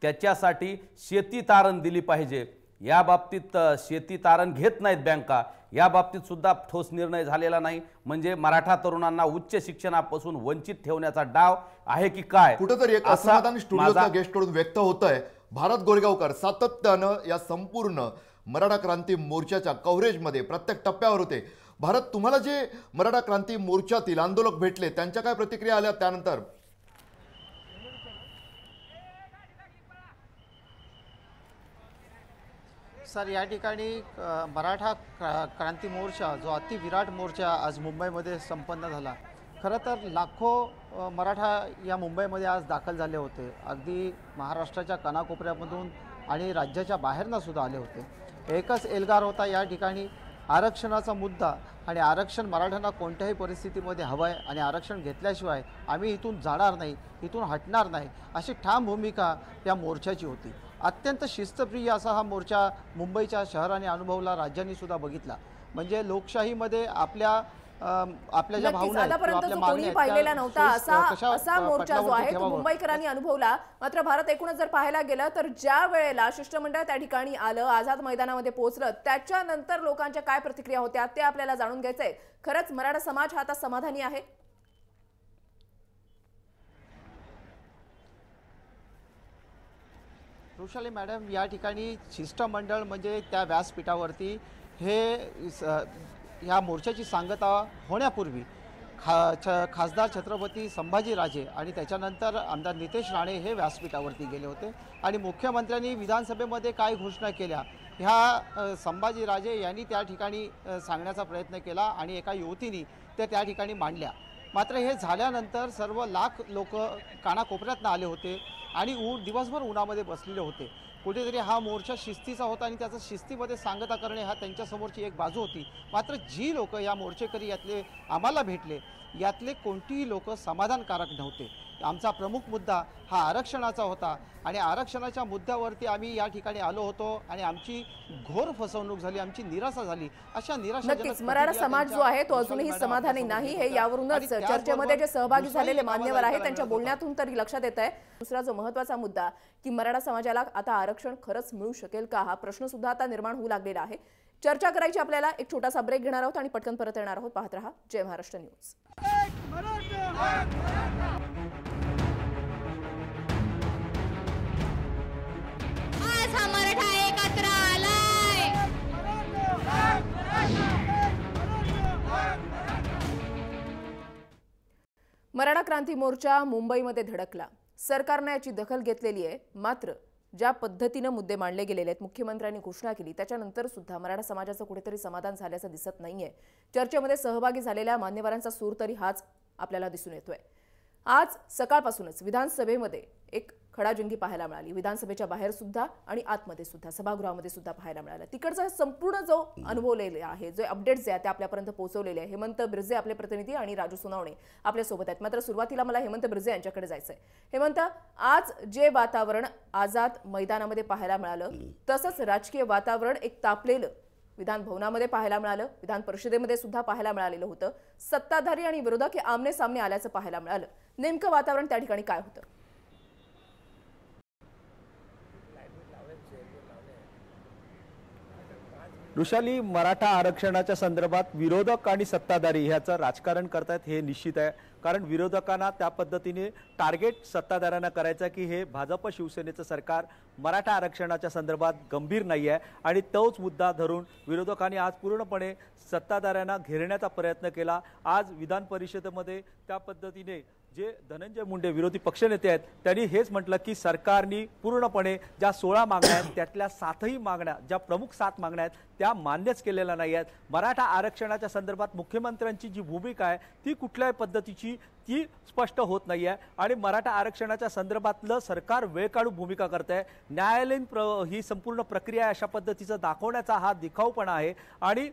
त्याच्यासाठी शेती तारण दिली पाहिजे. या बाबतीत शेती तारण घेत नाहीत बँका. या बाबतीत सुद्धा ठोस निर्णय झालेला नाही. म्हणजे मराठा तरुणांना उच्च शिक्षणापासून वंचित ठेवण्याचा डाव आहे की काय? कुठेतरी एक असमाधान स्टुडिओच्या गेस्टकडून व्यक्त होत आहे. भारत गोरेगावकर सातत्यानं या संपूर्ण मराठा क्रांती मोर्चाच्या कव्हरेजमध्ये प्रत्येक टप्प्यावर होते. भारत, तुम्हाला जे मराठा क्रांती मोर्चातील आंदोलक भेटले त्यांच्या काय प्रतिक्रिया आल्या त्यानंतर? सर, या ठिकाणी मराठा क्रांती मोर्चा जो अतिविराट मोर्चा आज मुंबईमध्ये संपन्न झाला. खरं तर लाखो मराठा या मुंबईमध्ये आज दाखल झाले होते. अगदी महाराष्ट्राच्या कानाकोपऱ्यामधून आणि राज्याच्या बाहेरनं सुद्धा आले होते. एकच एल्गार होता या ठिकाणी, आरक्षणाचा मुद्दा. आणि आरक्षण मराठ्यांना कोणत्याही परिस्थितीमध्ये हवं आहे आणि आरक्षण घेतल्याशिवाय आम्ही इथून जाणार नाही, इथून हटणार नाही, अशी ठाम भूमिका या मोर्चाची होती. अत्यंत शिस्तप्रिय असा हा मोर्चा मुंबईच्या शहराने अनुभवला, राज्यांनी सुद्धा बघितला. म्हणजे लोकशाहीमध्ये आपल्या ज्या भावना कोणी पाहिलेला नव्हता असा मोर्चा जो आहे तो मुंबईकरांनी अनुभवला. मात्र भारत एकूणच जर पाहायला गेलं तर ज्या वेळेला शिष्टमंडळ त्या ठिकाणी आलं, आझाद मैदानामध्ये पोहोचलं, त्याच्यानंतर लोकांच्या काय प्रतिक्रिया होत्या ते आपल्याला जाणून घ्यायचंय. खरंच मराठा समाज हा आता समाधानी आहे? वृषाली मॅडम, या ठिकाणी शिष्टमंडळ म्हणजे त्या व्यासपीठावरती ह्या मोर्चाची सांगता होण्यापूर्वी खासदार छत्रपती संभाजीराजे आणि त्याच्यानंतर आमदार नितेश राणे हे व्यासपीठावरती गेले होते आणि मुख्यमंत्र्यांनी विधानसभेमध्ये काय घोषणा केल्या ह्या संभाजीराजे यांनी त्या ठिकाणी सांगण्याचा प्रयत्न केला आणि एका युवतीने त्या ठिकाणी मांडल्या. मात्र हे झाल्यानंतर सर्व लाख लोक कानाकोपऱ्यातनं आले होते आणि दिवसभर उन्हामध्ये बसलेले होते. कुठेतरी हा मोर्चा शिस्तीचा होता आणि त्याचा शिस्तीमध्ये सांगता करणे हा त्यांच्यासमोरची एक बाजू होती. मात्र जी लोक या मोर्चेकरी यातले आम्हाला भेटले यातले कोणतीही लोक समाधानकारक नव्हते. आमचा प्रमुख मुद्दा हा आरक्षणाचा होता आणि आरक्षणाच्या मुद्द्यावरती आम्ही या ठिकाणी आलो होतो आणि आमची घोर फसवणूक झाली, आमची निराशा झाली. अशा नक्कीच मराठा समाज जो आहे तो अजूनही समाधानी नाही हे यावरूनच चर्चेमध्ये जे सहभागी झालेले मान्यवर आहेत त्यांच्या बोलण्यातून तरी लक्षात येत आहे. दुसरा जो महत्त्वाचा मुद्दा की मराठा समाजाला आता आरक्षण खरंच मिळू शकेल का हा प्रश्न सुद्धा आता निर्माण होऊ लागलेला आहे. चर्चा करायची आपल्याला. एक छोटासा ब्रेक घेणार आहोत आणि पटकन परत येणार आहोत. पाहत रहा जय महाराष्ट्र न्यूज. मराठा एकत्र आलाय. मराठा क्रांती मोर्चा मुंबईमध्ये धडकला. सरकारने याची दखल घेतलेली आहे. मात्र ज्या पद्धतीने मुद्दे मांडले गेलेले आहेत, मुख्यमंत्र्यांनी घोषणा केली त्याच्यानंतर सुद्धा मराठा समाजाचं कुठेतरी समाधान झाल्याचं दिसत नाहीये. चर्चेमध्ये सहभागी झालेल्या मान्यवरांचा सूर तरी हाच आपल्याला दिसून येतोय. आज सकाळपासूनच विधानसभेमध्ये एक खडाजंगी पाहायला मिळाली. विधानसभेच्या बाहेर सुद्धा आणि आतमध्ये सुद्धा सभागृहामध्ये सुद्धा पाहायला मिळाला. तिकडचा संपूर्ण जो अनुभवलेला आहे, जो अपडेट्स आहेत ते आपल्यापर्यंत पोहोचवलेले आहे. हेमंत बिर्जे आपले प्रतिनिधी आणि राजू सोनावणे आपल्या सोबत आहेत. मात्र सुरुवातीला मला हेमंत बिर्जे यांच्याकडे जायचंय. हेमंत, आज जे वातावरण आझाद मैदानामध्ये पाहायला मिळालं तसंच राजकीय वातावरण एक तापलेलं विधान भवनामध्ये पाहायला मिळालं, विधान परिषदेमध्ये सुद्धा पाहायला मिळालेलं होतं. सत्ताधारी आणि विरोधक हे आमने सामने आल्याचं पाहायला मिळालं. नेमकं वातावरण त्या ठिकाणी काय होतं? वृषाली, मराठा आरक्षणाच्या संदर्भात विरोधक आणि सत्ताधारी ह्याचं राजकारण करतायत हे निश्चित आहे. कारण विरोधकांना त्या पद्धतीने टार्गेट सत्ताधाऱ्यांना करायचं की हे भाजप शिवसेनेचं सरकार मराठा आरक्षणाच्या संदर्भात गंभीर नाही आहे आणि तोच मुद्दा धरून विरोधकांनी आज पूर्णपणे सत्ताधाऱ्यांना घेरण्याचा प्रयत्न केला. आज विधान परिषदेमध्ये त्या पद्धतीने जे धनंजय मुंडे विरोधी पक्षनेते आहेत त्यांनी हेच म्हटलं की सरकारने पूर्णपणे ज्या 16 मागण्या आहेत त्यातल्या 7ही मागण्या, ज्या प्रमुख 7 मागण्या आहेत त्या मान्यच केलेल्या नाही आहेत. मराठा आरक्षणाच्या संदर्भात मुख्यमंत्र्यांची जी भूमिका आहे ती कुठल्याही पद्धतीची ती स्पष्ट होत नाही आहे आणि मराठा आरक्षणाच्या संदर्भातलं सरकार वेळ काढून भूमिका करत आहे. न्यायालयीन ही संपूर्ण प्रक्रिया अशा पद्धतीचं दाखवण्याचा हा दिखाऊपणा आहे. आणि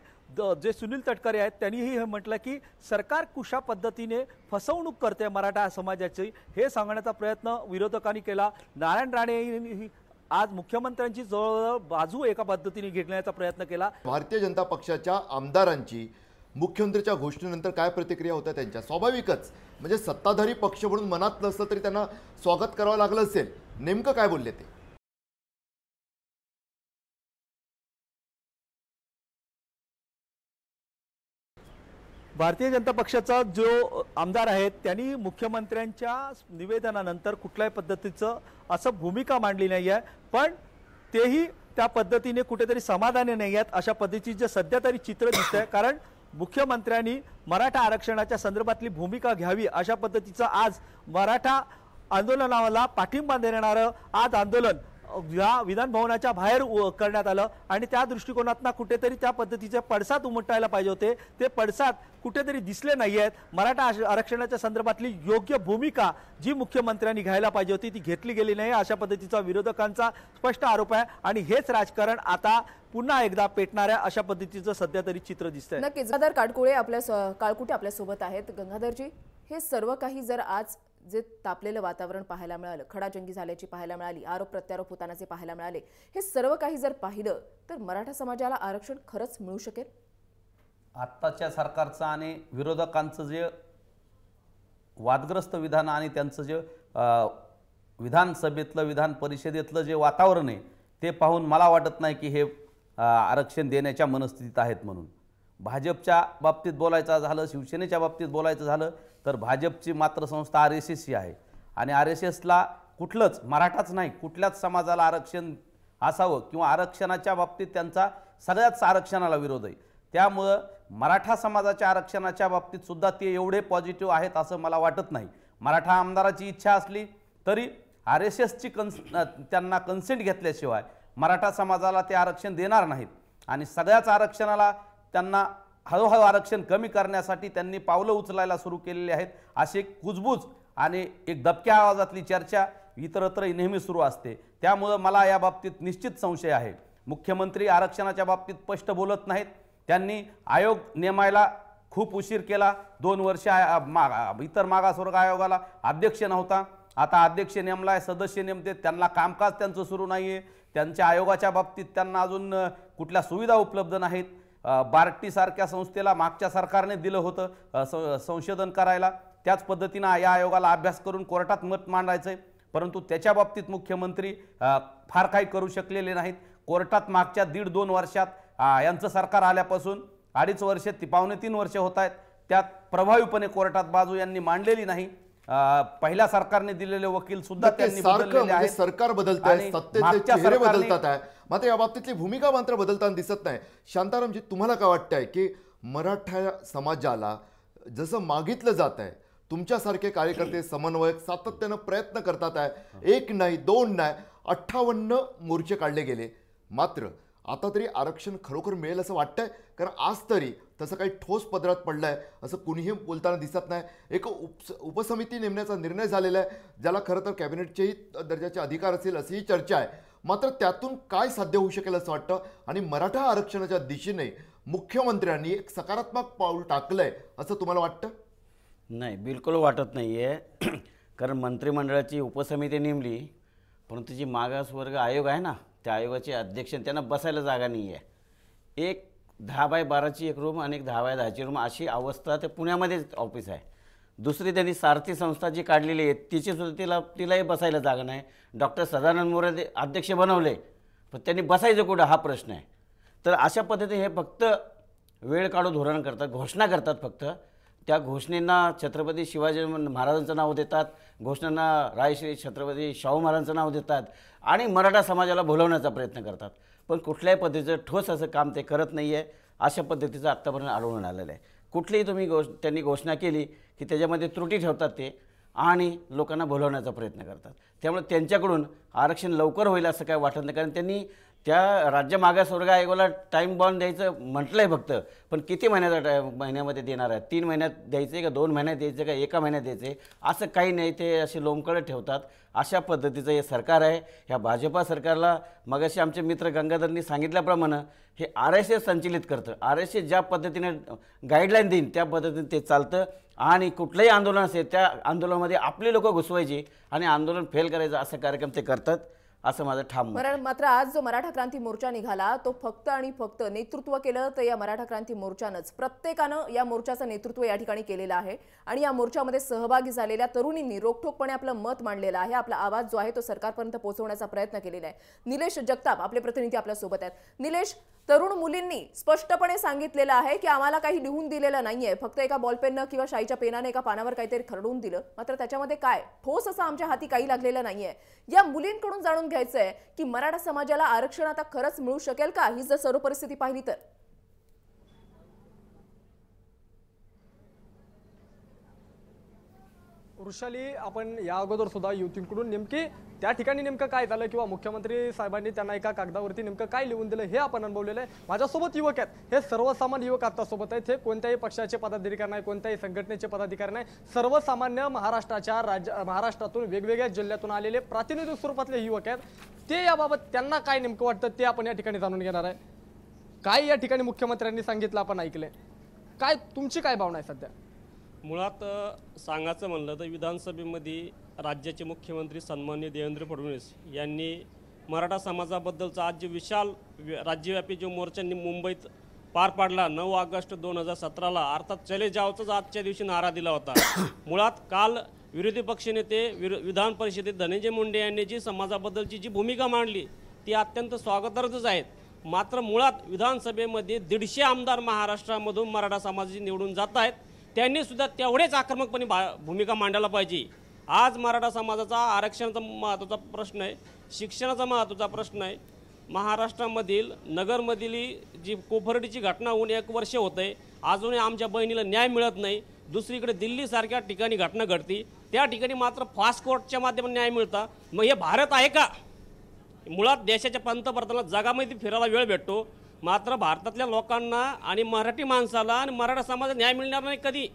जे सुनील तटकरे आहेत त्यांनीही हे म्हटलं की सरकार कुशा पद्धतीने फसवणूक करते मराठा समाजाची, हे सांगण्याचा प्रयत्न विरोधकांनी केला. नारायण राणे आज मुख्यमंत्र्यांची जवळ बाजू एका पद्धतीने घेण्याचा प्रयत्न केला. भारतीय जनता पक्षाच्या आमदारांची मुख्यमंत्र्यांच्या घोषणेनंतर काय प्रतिक्रिया होत्या त्यांच्या? स्वाभाविकच म्हणजे सत्ताधारी पक्ष म्हणून मनात नसलं तरी त्यांना स्वागत करावं लागलं असेल. नेमकं काय बोलले ते? भारतीय जनता पक्षाचा जो आमदार आहेत त्यांनी मुख्यमंत्र्यांच्या निवेदनानंतर कुठल्याही पद्धतीचं असं भूमिका मांडली नाही आहे, पण तेही त्या पद्धतीने कुठेतरी समाधानी नाही आहेत अशा पद्धतीचे सध्या तरी चित्र दिसतंय. कारण मुख्यमंत्र्यांनी मराठा आरक्षणाच्या संदर्भातली भूमिका घ्यावी अशा पद्धतीचं आज मराठा आंदोलनाला पाठिंबा देणारं आज आंदोलन या विधान भवनाच्या बाहेर करण्यात आलं आणि त्या दृष्टिकोनातून कुठेतरी त्या पद्धतीचे पडसाद उमटायला पाहिजे होते. ते पडसाद कुठेतरी दिसले नाही आहेत. मराठा आरक्षणाच्या संदर्भातली योग्य भूमिका जी मुख्यमंत्र्यांनी घ्यायला पाहिजे होती ती घेतली गेली नाही अशा पद्धतीचा विरोधकांचा स्पष्ट आरोप आहे आणि हेच राजकारण आता पुन्हा एकदा पेटणाऱ्या अशा पद्धतीचं सध्या तरी चित्र दिसतंय. नक्कीच गंगाधर काळकुटे आपल्या सोबत आहेत. गंगाधरजी, हे सर्व काही जर आज जे तापलेलं वातावरण पाहायला मिळालं, खडाजंगी झाल्याची पाहायला मिळाली, आरोप प्रत्यारोप होतानाचे पाहायला मिळाले, हे सर्व काही जर पाहिलं तर मराठा समाजाला आरक्षण खरंच मिळू शकेल? आत्ताच्या सरकारचं आणि विरोधकांचं जे वादग्रस्त विधान आणि त्यांचं जे विधानसभेतलं विधान परिषदेतलं जे वातावरण आहे ते पाहून मला वाटत नाही की हे आरक्षण देण्याच्या मनस्थितीत आहेत म्हणून. भाजपच्या बाबतीत बोलायचं झालं, शिवसेनेच्या बाबतीत बोलायचं झालं तर भाजपची मात्र संस्था RSS ही आहे आणि RSSला कुठलंच मराठाच नाही कुठल्याच समाजाला आरक्षण असावं किंवा आरक्षणाच्या बाबतीत त्यांचा सगळ्याच आरक्षणाला विरोध आहे. त्यामुळं मराठा समाजाच्या आरक्षणाच्या बाबतीत सुद्धा ते एवढे पॉझिटिव्ह आहेत असं मला वाटत नाही. मराठा आमदाराची इच्छा असली तरी RSSची त्यांना कन्सेंट घेतल्याशिवाय मराठा समाजाला ते आरक्षण देणार नाहीत आणि सगळ्याच आरक्षणाला त्यांना हळूहळू आरक्षण कमी करण्यासाठी त्यांनी पावलं उचलायला सुरू केलेली आहेत. अशी एक कुजबूज आणि एक दबक्या आवाजातली चर्चा इतरत्र नेहमी सुरू असते. त्यामुळं मला या बाबतीत निश्चित संशय आहे. मुख्यमंत्री आरक्षणाच्या बाबतीत स्पष्ट बोलत नाहीत. त्यांनी आयोग नेमायला खूप उशीर केला. 2 वर्ष इतर मागासवर्ग आयोगाला अध्यक्ष नव्हता. आता अध्यक्ष नेमलाय, सदस्य नेमते, त्यांना कामकाज त्यांचं सुरू नाही आहे. त्यांच्या आयोगाच्या बाबतीत त्यांना अजून कुठल्या सुविधा उपलब्ध नाहीत. बार्टी सारख्या संस्थेला मागच्या सरकारने दिलं होतं संशोधन करायला. त्याच पद्धतीनं या आयोगाला अभ्यास करून कोर्टात मत मांडायचं आहे, परंतु त्याच्या बाबतीत मुख्यमंत्री फार काही करू शकलेले नाहीत. कोर्टात मागच्या 1.5-2 वर्षात यांचं सरकार आल्यापासून 2.5 वर्ष 2.5-3 वर्ष होत आहेत. त्यात प्रभावीपणे कोर्टात बाजू यांनी मांडलेली नाही. पहिल्या सरकारने दिलेले वकील सुद्धा त्यांनी बदललेले आहेत. सरकार बदलत आहे, सत्तेचे चेहरे बदलतात आहे, मात्र या बाबतीतली भूमिका मात्र बदलताना दिसत नाही. शांतारामजी, तुम्हाला काय वाटतंय की मराठा समाजाला जसं मागितलं जात आहे, तुमच्यासारखे कार्यकर्ते समन्वयक सातत्यानं प्रयत्न करतात आहे, 1 नाही 2 नाही 58 मोर्चे काढले गेले, मात्र आता तरी आरक्षण खरोखर मिळेल असं वाटतंय? कारण आज तरी तसं काही ठोस पदरात पडलंय असं कुणीही बोलताना दिसत नाही. एक उपसमिती नेमण्याचा निर्णय झालेला आहे, ज्याला खरं तर कॅबिनेटचेही दर्जाचे अधिकार असेल अशीही चर्चा आहे. मात्र त्यातून काय साध्य होऊ शकेल असं वाटतं? आणि मराठा आरक्षणाच्या दिशेने मुख्यमंत्र्यांनी एक सकारात्मक पाऊल टाकलंय असं तुम्हाला वाटतं? नाही, बिलकुल वाटत नाही आहे. कारण मंत्रिमंडळाची उपसमिती नेमली, परंतु जी मागासवर्ग आयोग आहे ना, त्या आयोगाचे अध्यक्ष त्यांना बसायला जागा नाही आहे. एक 10x12ची एक रूम आणि एक 10x10ची रूम अशी अवस्था ते पुण्यामध्येच ऑफिस आहे. दुसरी त्यांनी सारथी संस्था जी काढलेली आहे तिचीसुद्धा तिलाही बसायला जागा नाही. डॉक्टर सदानंद मोरे अध्यक्ष बनवले, पण त्यांनी बसायचं कुठं हा प्रश्न आहे. तर अशा पद्धतीने हे फक्त वेळ काढू धोरण करतात, घोषणा करतात. फक्त त्या घोषणेंना छत्रपती शिवाजी महाराजांचं नाव देतात, घोषणांना रायश्री छत्रपती शाहू महाराजांचं नाव देतात आणि मराठा समाजाला भुलवण्याचा प्रयत्न करतात. पण कुठल्याही पद्धतीचं ठोस असं काम ते करत नाही आहे. अशा पद्धतीचं आत्तापर्यंत आढळून आलेलं आहे. कुठलीही तुम्ही त्यांनी घोषणा केली की त्याच्यामध्ये त्रुटी ठेवतात ते आणि लोकांना भुलवण्याचा प्रयत्न करतात. त्यामुळे त्यांच्याकडून आरक्षण लवकर होईल असं काय वाटत नाही. कारण त्यांनी त्या राज्य मागासवर्ग आयोगाला टाईम बॉन्ड द्यायचं म्हटलं आहे फक्त, पण किती महिन्यामध्ये देणार आहे? 3 महिन्यात द्यायचे का 2 महिन्यात द्यायचे का 1 महिन्यात द्यायचे? असं काही नाही, ते असे लोंबकळत ठेवतात. अशा पद्धतीचं हे सरकार आहे. ह्या भाजपा सरकारला मगाशी आमचे मित्र गंगाधरनी सांगितल्याप्रमाणे हे RSS संचलित करतं. RSS ज्या पद्धतीने गाईडलाईन देईन त्या पद्धतीने ते चालतं आणि कुठलंही आंदोलन असेल त्या आंदोलनामध्ये आपली लोकं घुसवायची आणि आंदोलन फेल करायचं असा कार्यक्रम ते करतात, असं माझं ठाम मत आहे. मात्र आज जो मराठा क्रांती मोर्चा निघाला तो फक्त आणि फक्त नेतृत्व केलं तर या मराठा क्रांती मोर्चानंच. प्रत्येकानं या मोर्चाचं नेतृत्व या ठिकाणी केलेलं आहे आणि या मोर्चामध्ये सहभागी झालेल्या तरुणींनी रोखठोकपणे आपलं मत मांडलेलं आहे. आपला आवाज जो आहे तो सरकारपर्यंत पोहोचवण्याचा प्रयत्न केलेला आहे. निलेश जगताप आपले प्रतिनिधी आपल्या सोबत आहेत. निलेश, तरुण मुलींनी स्पष्टपणे सांगितलेलं आहे की आम्हाला काही लिहून दिलेलं नाहीये, फक्त एका बॉलपेननं किंवा शाईच्या पेनाने एका पानावर काहीतरी खरडून दिलं, मात्र त्याच्यामध्ये काय ठोस असं आमच्या हाती काही लागलेलं नाहीये. या मुलींकडून जाणून घ्यायचंय की मराठा समाजाला आरक्षण आता खरंच मिळू शकेल का, ही जर सर्व परिस्थिती पाहिली तर? वृषाली, आपण या अगोदर सुद्धा युतीकडून नेमकी त्या ठिकाणी नेमकं काय झालं किंवा मुख्यमंत्री साहेबांनी त्यांना एका कागदावरती नेमकं काय लिहून दिलं हे आपण अनुभवलेलं आहे. माझ्यासोबत युवक आहेत, हे सर्वसामान्य युवक आता सोबत आहेत. हे कोणत्याही पक्षाचे पदाधिकारी नाही, कोणत्याही संघटनेचे पदाधिकारी नाही, सर्वसामान्य महाराष्ट्रातून वेगवेगळ्या जिल्ह्यातून आलेले प्रातिनिधिक स्वरूपातले युवक आहेत. ते याबाबत त्यांना काय नेमकं वाटतं ते आपण या ठिकाणी जाणून घेणार आहे. काय या ठिकाणी मुख्यमंत्र्यांनी सांगितलं आपण ऐकलंय, काय तुमची काय भावना आहे सध्या? मुळात सांगायचं म्हणलं तर विधानसभेमध्ये राज्याचे मुख्यमंत्री सन्माननीय देवेंद्र फडणवीस यांनी मराठा समाजाबद्दलचा आज जे विशाल राज्यव्यापी जो मोर्चांनी मुंबईत पार पाडला 9 ऑगस्ट 2017ला, अर्थात चले जावचाच आजच्या दिवशी नारा दिला होता. मुळात काल विरोधी पक्षनेते विधान परिषदेत धनंजय मुंडे यांनी जी समाजाबद्दलची जी भूमिका मांडली ती अत्यंत स्वागतार्हच आहेत. मात्र मुळात विधानसभेमध्ये 150 आमदार महाराष्ट्रामधून मराठा समाजाची निवडून जात आहेत. त्यांनी सुद्धा तेवढेच आक्रमकपणे भूमिका मांडायला पाहिजे. आज मराठा समाजाचा आरक्षणाचा महत्त्वाचा प्रश्न आहे, शिक्षणाचा महत्त्वाचा प्रश्न आहे. महाराष्ट्रामधील नगरमधील जी कोपर्डीची घटना होऊन 1 वर्ष होतं आहे, अजूनही आमच्या बहिणीला न्याय मिळत नाही. दुसरीकडे दिल्लीसारख्या ठिकाणी घटना घडती, त्या ठिकाणी मात्र फास्ट कोर्टच्या माध्यमातून न्याय मिळता. मग हे भारत आहे का? मुळात देशाच्या पंतप्रधानाला जगामध्ये फिरायला वेळ भेटतो, मात्र भारतातल्या लोकांना आणि मराठी माणसाला आणि मराठा समाजाला न्याय मिळणार नाही कधी.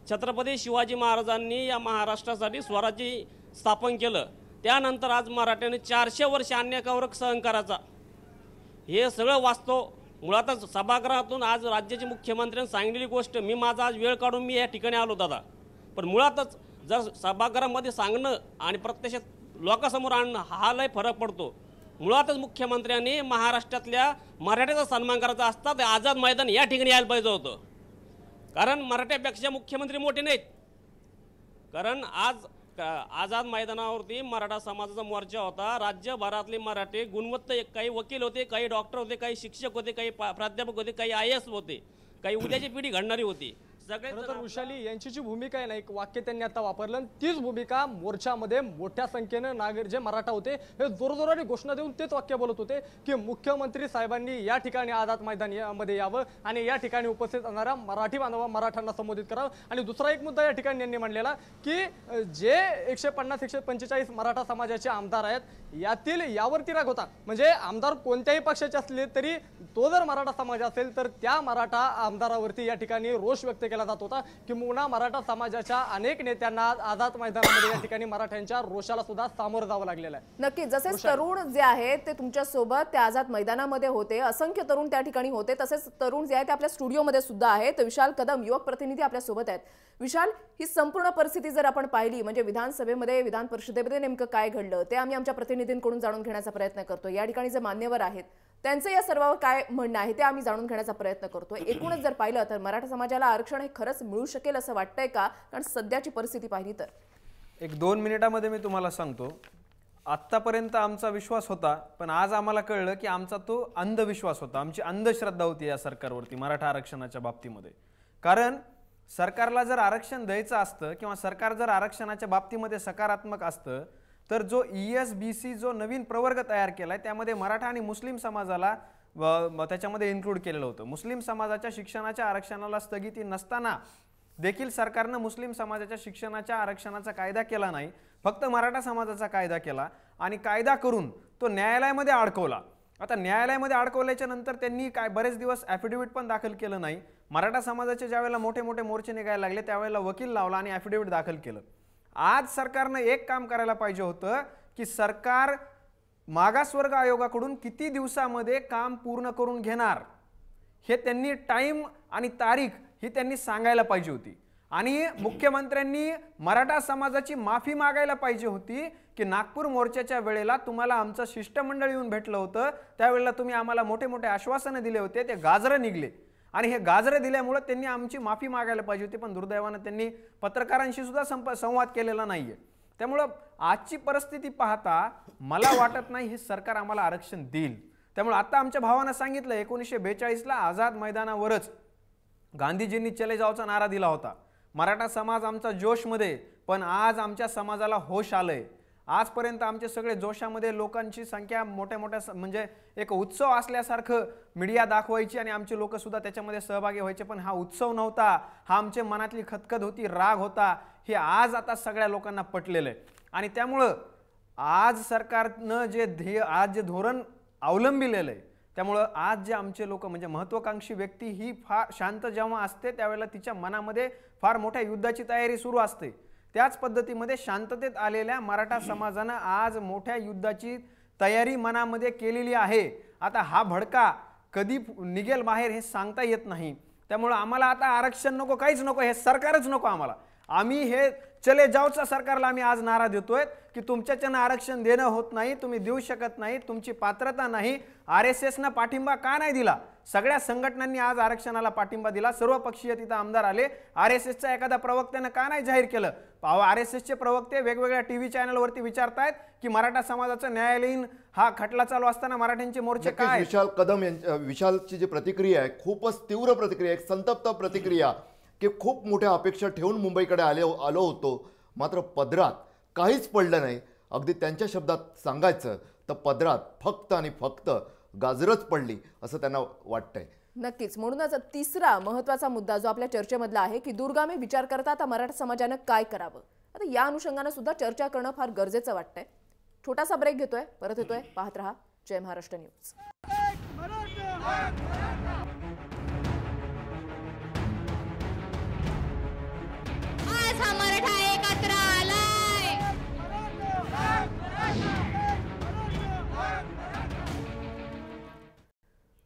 छत्रपती शिवाजी महाराजांनी या महाराष्ट्रासाठी स्वराज्य स्थापन केलं, त्यानंतर आज मराठ्यांनी 400 वर्ष अन्यायावर सहन करायचा. हे सगळं वास्तव मुळातच सभागृहातून आज राज्याचे मुख्यमंत्र्यांनी सांगितलेली गोष्ट, मी माझा आज वेळ काढून मी या ठिकाणी आलो दादा, पण मुळातच जर सभागृहामध्ये सांगणं आणि प्रत्यक्षात लोकांसमोर आणणं हा लय फरक पडतो. मुळातच मुख्यमंत्र्यांनी महाराष्ट्रातल्या मराठ्याचा सन्मान करायचा असता ते आझाद मैदान या ठिकाणी यायला पाहिजे होतं, कारण मराठ्यापेक्षा मुख्यमंत्री मोठे नाहीत. कारण आज आझाद मैदानावरती मराठा समाजाचा मोर्चा होता. राज्यभरातले मराठे गुणवत्ता, काही वकील होते, काही डॉक्टर होते, काही शिक्षक होते, काही प्राध्यापक होते, काही IAS होते, काही उद्याची पिढी घडणारी होती. खरं तर वृषाली यांची जी भूमिका आहे ना, एक वाक्य त्यांनी आता वापरलं आणि तीच भूमिका मोर्चामध्ये मोठ्या संख्येनं नागरिक जे मराठा होते हे जोरजोराने घोषणा देऊन तेच वाक्य बोलत होते की मुख्यमंत्री साहेबांनी या ठिकाणी आझाद मैदानामध्ये यावं आणि या ठिकाणी उपस्थित असणाऱ्या मराठी मराठ्यांना संबोधित करावं. आणि दुसरा एक मुद्दा या ठिकाणी यांनी मांडलेला की जे 150-145 मराठा समाजाचे आमदार आहेत यातील यावरती राग होता, म्हणजे आमदार कोणत्याही पक्षाचे असले तरी तो जर मराठा समाज असेल तर त्या मराठा आमदारावरती या ठिकाणी रोष व्यक्त केला जात होता. किंवा मराठा समाजाच्या अनेक नेत्यांना आझाद मैदानामध्ये या ठिकाणी मराठ्यांच्या रोषाला सुद्धा सामोरं जावं लागलेलं आहे. नक्की, जसे तरुण जे आहेत ते तुमच्या सोबत त्या आझाद मैदानामध्ये होते, असंख्य तरुण त्या ठिकाणी होते, तसेच तरुण जे आहेत ते आपल्या स्टुडिओमध्ये सुद्धा आहेत. विशाल कदम युवक प्रतिनिधी आपल्या सोबत आहेत. विशाल, ही संपूर्ण परिस्थिती जर आपण पाहिली म्हणजे विधानसभेमध्ये विधान परिषदेमध्ये नेमकं काय घडलं ते आम्ही आमच्या प्रतिनिधींकडून जाणून घेण्याचा प्रयत्न करतो. या ठिकाणी जे मान्यवर आहेत त्यांचं या सर्वावर काय म्हणणं आहे ते आम्ही जाणून घेण्याचा प्रयत्न करतोय. एकूणच जर पाहिलं तर मराठा समाजाला आरक्षण हे खरंच मिळू शकेल असं वाटतंय का? कारण सध्याची परिस्थिती पाहिली तर 1-2 मिनिटामध्ये मी तुम्हाला सांगतो. आत्तापर्यंत आमचा विश्वास होता, पण आज आम्हाला कळलं की आमचा तो अंधविश्वास होता, आमची अंधश्रद्धा होती या सरकारवरती मराठा आरक्षणाच्या बाबतीमध्ये. कारण सरकारला जर आरक्षण द्यायचं असतं किंवा सरकार जर आरक्षणाच्या बाबतीमध्ये सकारात्मक असतं तर जो ESBC जो नवीन प्रवर्ग तयार केलाय त्यामध्ये मराठा आणि मुस्लिम समाजाला त्याच्यामध्ये इन्क्लूड केलेलं होतं. मुस्लिम समाजाच्या शिक्षणाच्या आरक्षणाला स्थगिती नसताना देखील सरकारनं मुस्लिम समाजाच्या शिक्षणाच्या आरक्षणाचा कायदा केला नाही, फक्त मराठा समाजाचा कायदा केला आणि कायदा करून तो न्यायालयामध्ये अडकवला. आता न्यायालयामध्ये अडकवल्याच्या नंतर त्यांनी बरेच दिवस ॲफिडेव्हिट पण दाखल केलं नाही. मराठा समाजाचे ज्यावेळेला मोठे मोठे मोर्चे निघायला लागले त्यावेळेला वकील लावला आणि ॲफिडेव्हिट दाखल केलं. आज सरकारनं एक काम करायला पाहिजे होतं की सरकार मागासवर्ग आयोगाकडून किती दिवसामध्ये काम पूर्ण करून घेणार हे त्यांनी टाइम आणि तारीख ही त्यांनी सांगायला पाहिजे होती. आणि मुख्यमंत्र्यांनी मराठा समाजाची माफी मागायला पाहिजे होती की नागपूर मोर्चाच्या वेळेला तुम्हाला आमचं शिष्टमंडळ येऊन भेटलं होतं, त्यावेळेला तुम्ही आम्हाला मोठे मोठे आश्वासनं दिले होते, ते गाजरं निघले आणि हे गाजरं दिल्यामुळे त्यांनी आमची माफी मागायला पाहिजे होती, पण दुर्दैवानं त्यांनी पत्रकारांशी सुद्धा संवाद केलेला नाहीये. त्यामुळं आजची परिस्थिती पाहता मला वाटत नाही हे सरकार आम्हाला आरक्षण देईल. त्यामुळे आता आमच्या भावानं सांगितलं 1942ला आझाद मैदानावरच गांधीजींनी चले जाओचा नारा दिला होता. मराठा समाज आमचा जोशमध्ये, पण आज आमच्या समाजाला होश आलंय. आजपर्यंत आमचे सगळे जोशामध्ये लोकांची संख्या मोठ्या मोठ्या म्हणजे एक उत्सव असल्यासारखं मीडिया दाखवायची आणि आमचे लोक सुद्धा त्याच्यामध्ये सहभागी व्हायचे, पण हा उत्सव नव्हता, हा आमच्या मनातली खदखद होती, राग होता, हे आज आता सगळ्या लोकांना पटलेलं आहे. आणि त्यामुळं आज सरकारनं आज जे धोरण अवलंबिलेलं आहे त्यामुळं आज जे आमचे लोक म्हणजे महत्त्वाकांक्षी व्यक्ती ही फार शांत जेव्हा असते त्यावेळेला तिच्या मनामध्ये फार मोठ्या युद्धाची तयारी सुरू असते. त्याच पद्धतीमध्ये शांततेत आलेल्या मराठा समाजानं आज मोठ्या युद्धाची तयारी मनामध्ये केलेली आहे. आता हा भडका कधी निघेल बाहेर हे सांगता येत नाही. त्यामुळं आम्हाला आता आरक्षण नको, काहीच नको, हे सरकारच नको आम्हाला. आम्ही हे चले जाओच्या सरकारला आम्ही आज नारा देतोय की तुमच्याच्यानं आरक्षण देणं होत नाही, तुम्ही देऊ शकत नाही, तुमची पात्रता नाही. RSSनं पाठिंबा का नाही दिला? सगळ्या संघटनांनी आज आरक्षणाला पाठिंबा दिला, सर्व पक्षीय तिथं आमदार आले. RSSच्या एखाद्या प्रवक्त्यानं का नाही जाहीर केलं? RSSचे प्रवक्ते वेगवेगळ्या TV चॅनलवरती विचारतायत की मराठा समाजाचं न्यायालयीन हा खटला चालू असताना मराठ्यांचे मोर्चे काय? विशाल कदम विशालची जी प्रतिक्रिया आहे खूपच तीव्र प्रतिक्रिया, एक संतप्त प्रतिक्रिया की खूप मोठ्या अपेक्षा ठेवून मुंबईकडे आलो होतो, मात्र पदरात काहीच पडलं नाही. अगदी त्यांच्या शब्दात सांगायचं तर पदरात फक्त आणि फक्त गाजरच पडली असं त्यांना वाटतंय. नक्कीच. म्हणूनच तिसरा महत्त्वाचा मुद्दा जो आपल्या चर्चेमधला आहे की दूरगामी विचार करता आता मराठा समाजानं काय करावं, आता या अनुषंगानं सुद्धा चर्चा करणं फार गरजेचं वाटतंय. छोटासा ब्रेक घेतोय, परत येतोय. पाहत रहा जय महाराष्ट्र न्यूज. आज हा मराठा एकत्र आलाय.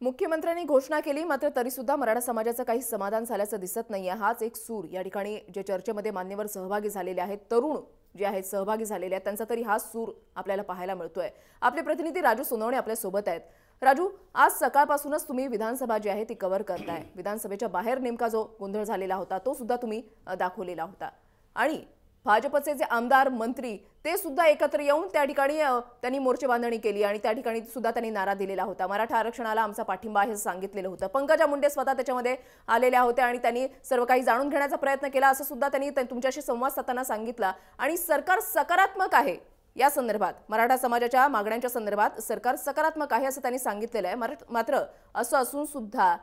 मुख्यमंत्र्यांनी घोषणा केली, मात्र तरी सुद्धा मराठा समाजाचं काही समाधान झाल्याचं दिसत नाहीये. हाच एक सूर या ठिकाणी जे चर्चेमध्ये मान्यवर सहभागी झालेले आहेत, तरुण जे आहेत सहभागी झालेले आहेत, त्यांचा तरी हा सूर आपल्याला पाहायला मिळतोय. आपले प्रतिनिधी राजू सोनवणे आपल्या सोबत आहेत. राजू, आज सकाळपासूनच तुम्ही विधानसभा जी आहे ती कव्हर करताय. विधानसभेच्या बाहेर नेमका जो गोंधळ झालेला होता तो सुद्धा तुम्ही दाखवलेला होता आणि भाजपचे जे आमदार मंत्री ते सुद्धा एकत्र येऊन त्या ठिकाणी त्यांनी मोर्चे बांधणी केली आणि त्या ठिकाणी सुद्धा त्यांनी नारा दिलेला होता. मराठा आरक्षणाला आमचा पाठिंबा हे सांगितलेलं होतं. पंकजा मुंडे स्वतः त्याच्यामध्ये आलेल्या होत्या आणि त्यांनी सर्व काही जाणून घेण्याचा प्रयत्न केला असं सुद्धा त्यांनी तुमच्याशी संवाद साधताना सांगितलं. आणि सरकार सकारात्मक आहे या संदर्भात, मराठा समाजाच्या मागण्यांच्या संदर्भात सरकार सकारात्मक आहे असं त्यांनी सांगितलेलं आहे. मात्र असं असून सुद्धा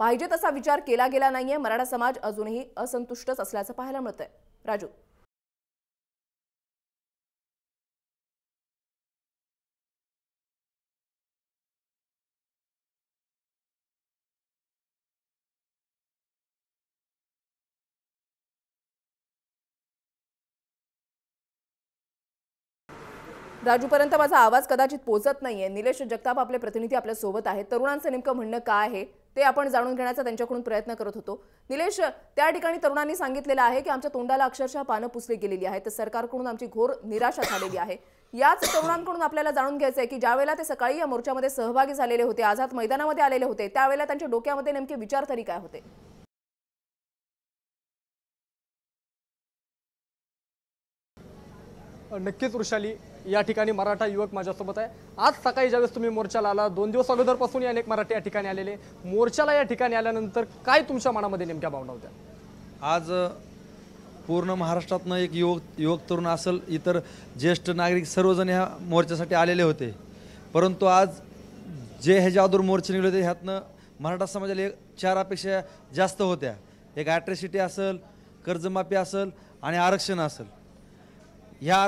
पाहिजे तसा विचार केला गेला नाहीये. मराठा समाज अजूनही असंतुष्टच असल्याचं पाहायला मिळतंय. राजू, राजूपर्यंत माझा आवाज कदाचित पोहोचत नाहीये. निलेश जगताप आपले प्रतिनिधी आपल्या सोबत आहेत. तरुणांचं नेमकं म्हणणं काय आहे ते आपण जाणून घेण्याचा त्यांच्याकडून प्रयत्न करत होतो. निलेश, त्या ठिकाणी तरुणांनी सांगितलेलं आहे की आमच्या तोंडाला अक्षरशः पानं पुसली गेलेली आहेत, तर सरकारकडून आमची घोर निराशा झालेली आहे. याच तरुणांकडून आपल्याला जाणून घ्यायचं आहे की ज्यावेळेला ते सकाळी या मोर्चामध्ये सहभागी झालेले होते, आझाद मैदानामध्ये आलेले होते, त्यावेळेला त्यांच्या डोक्यामध्ये नेमके विचार तरी काय होते? नक्कीच वृषाली, या ठिकाणी मराठा युवक माझ्यासोबत आहे. आज सकाळी ज्यावेळेस तुम्ही मोर्चाला आला, 2 दिवस अगोदरपासून अनेक मराठी या ठिकाणी आलेले, मोर्चाला या ठिकाणी आल्यानंतर काय तुमच्या मनामध्ये नेमक्या भावना होत्या? आज पूर्ण महाराष्ट्रातनं एक युवक तरुण असेल, इतर ज्येष्ठ नागरिक सर्वजण ह्या मोर्चासाठी आलेले होते. परंतु आज जे ह्याच्या अगोदर मोर्चे निघले होते ह्यातनं मराठा समाजाला 4 अपेक्षा जास्त होत्या. एक ॲट्रॉसिटी असेल, कर्जमाफी असेल आणि आरक्षण असेल. या